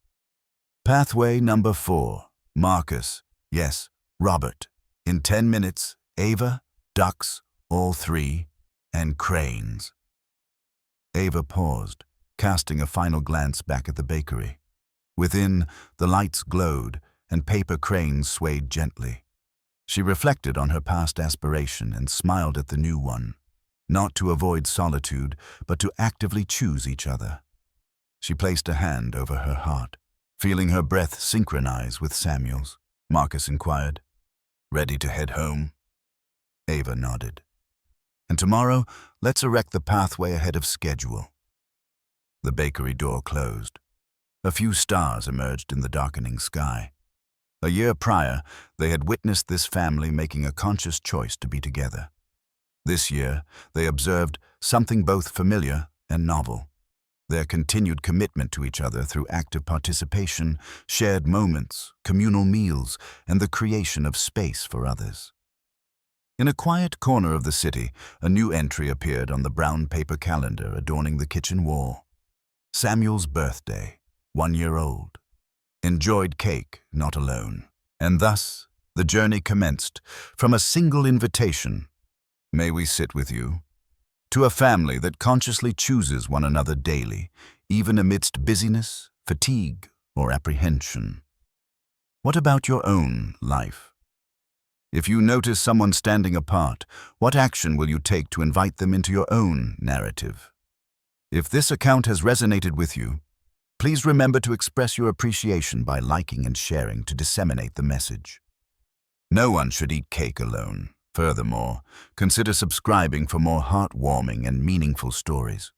"Pathway number 4, Marcus, yes, Robert. In 10 minutes, Ava, ducks, all 3, and cranes." Ava paused, casting a final glance back at the bakery. Within, the lights glowed, and paper cranes swayed gently. She reflected on her past aspiration and smiled at the new one, not to avoid solitude, but to actively choose each other. She placed a hand over her heart, feeling her breath synchronize with Samuel's. Marcus inquired, "Ready to head home?" Ava nodded. "And tomorrow, let's erect the pathway ahead of schedule." The bakery door closed. A few stars emerged in the darkening sky. A year prior, they had witnessed this family making a conscious choice to be together. This year, they observed something both familiar and novel. Their continued commitment to each other through active participation, shared moments, communal meals, and the creation of space for others. In a quiet corner of the city, a new entry appeared on the brown paper calendar adorning the kitchen wall. Samuel's birthday, 1 year old. Enjoyed cake, not alone. And thus, the journey commenced from a single invitation, "May we sit with you?" to a family that consciously chooses one another daily, even amidst busyness, fatigue, or apprehension. What about your own life? If you notice someone standing apart, what action will you take to invite them into your own narrative? If this account has resonated with you, please remember to express your appreciation by liking and sharing to disseminate the message. No one should eat cake alone. Furthermore, consider subscribing for more heartwarming and meaningful stories.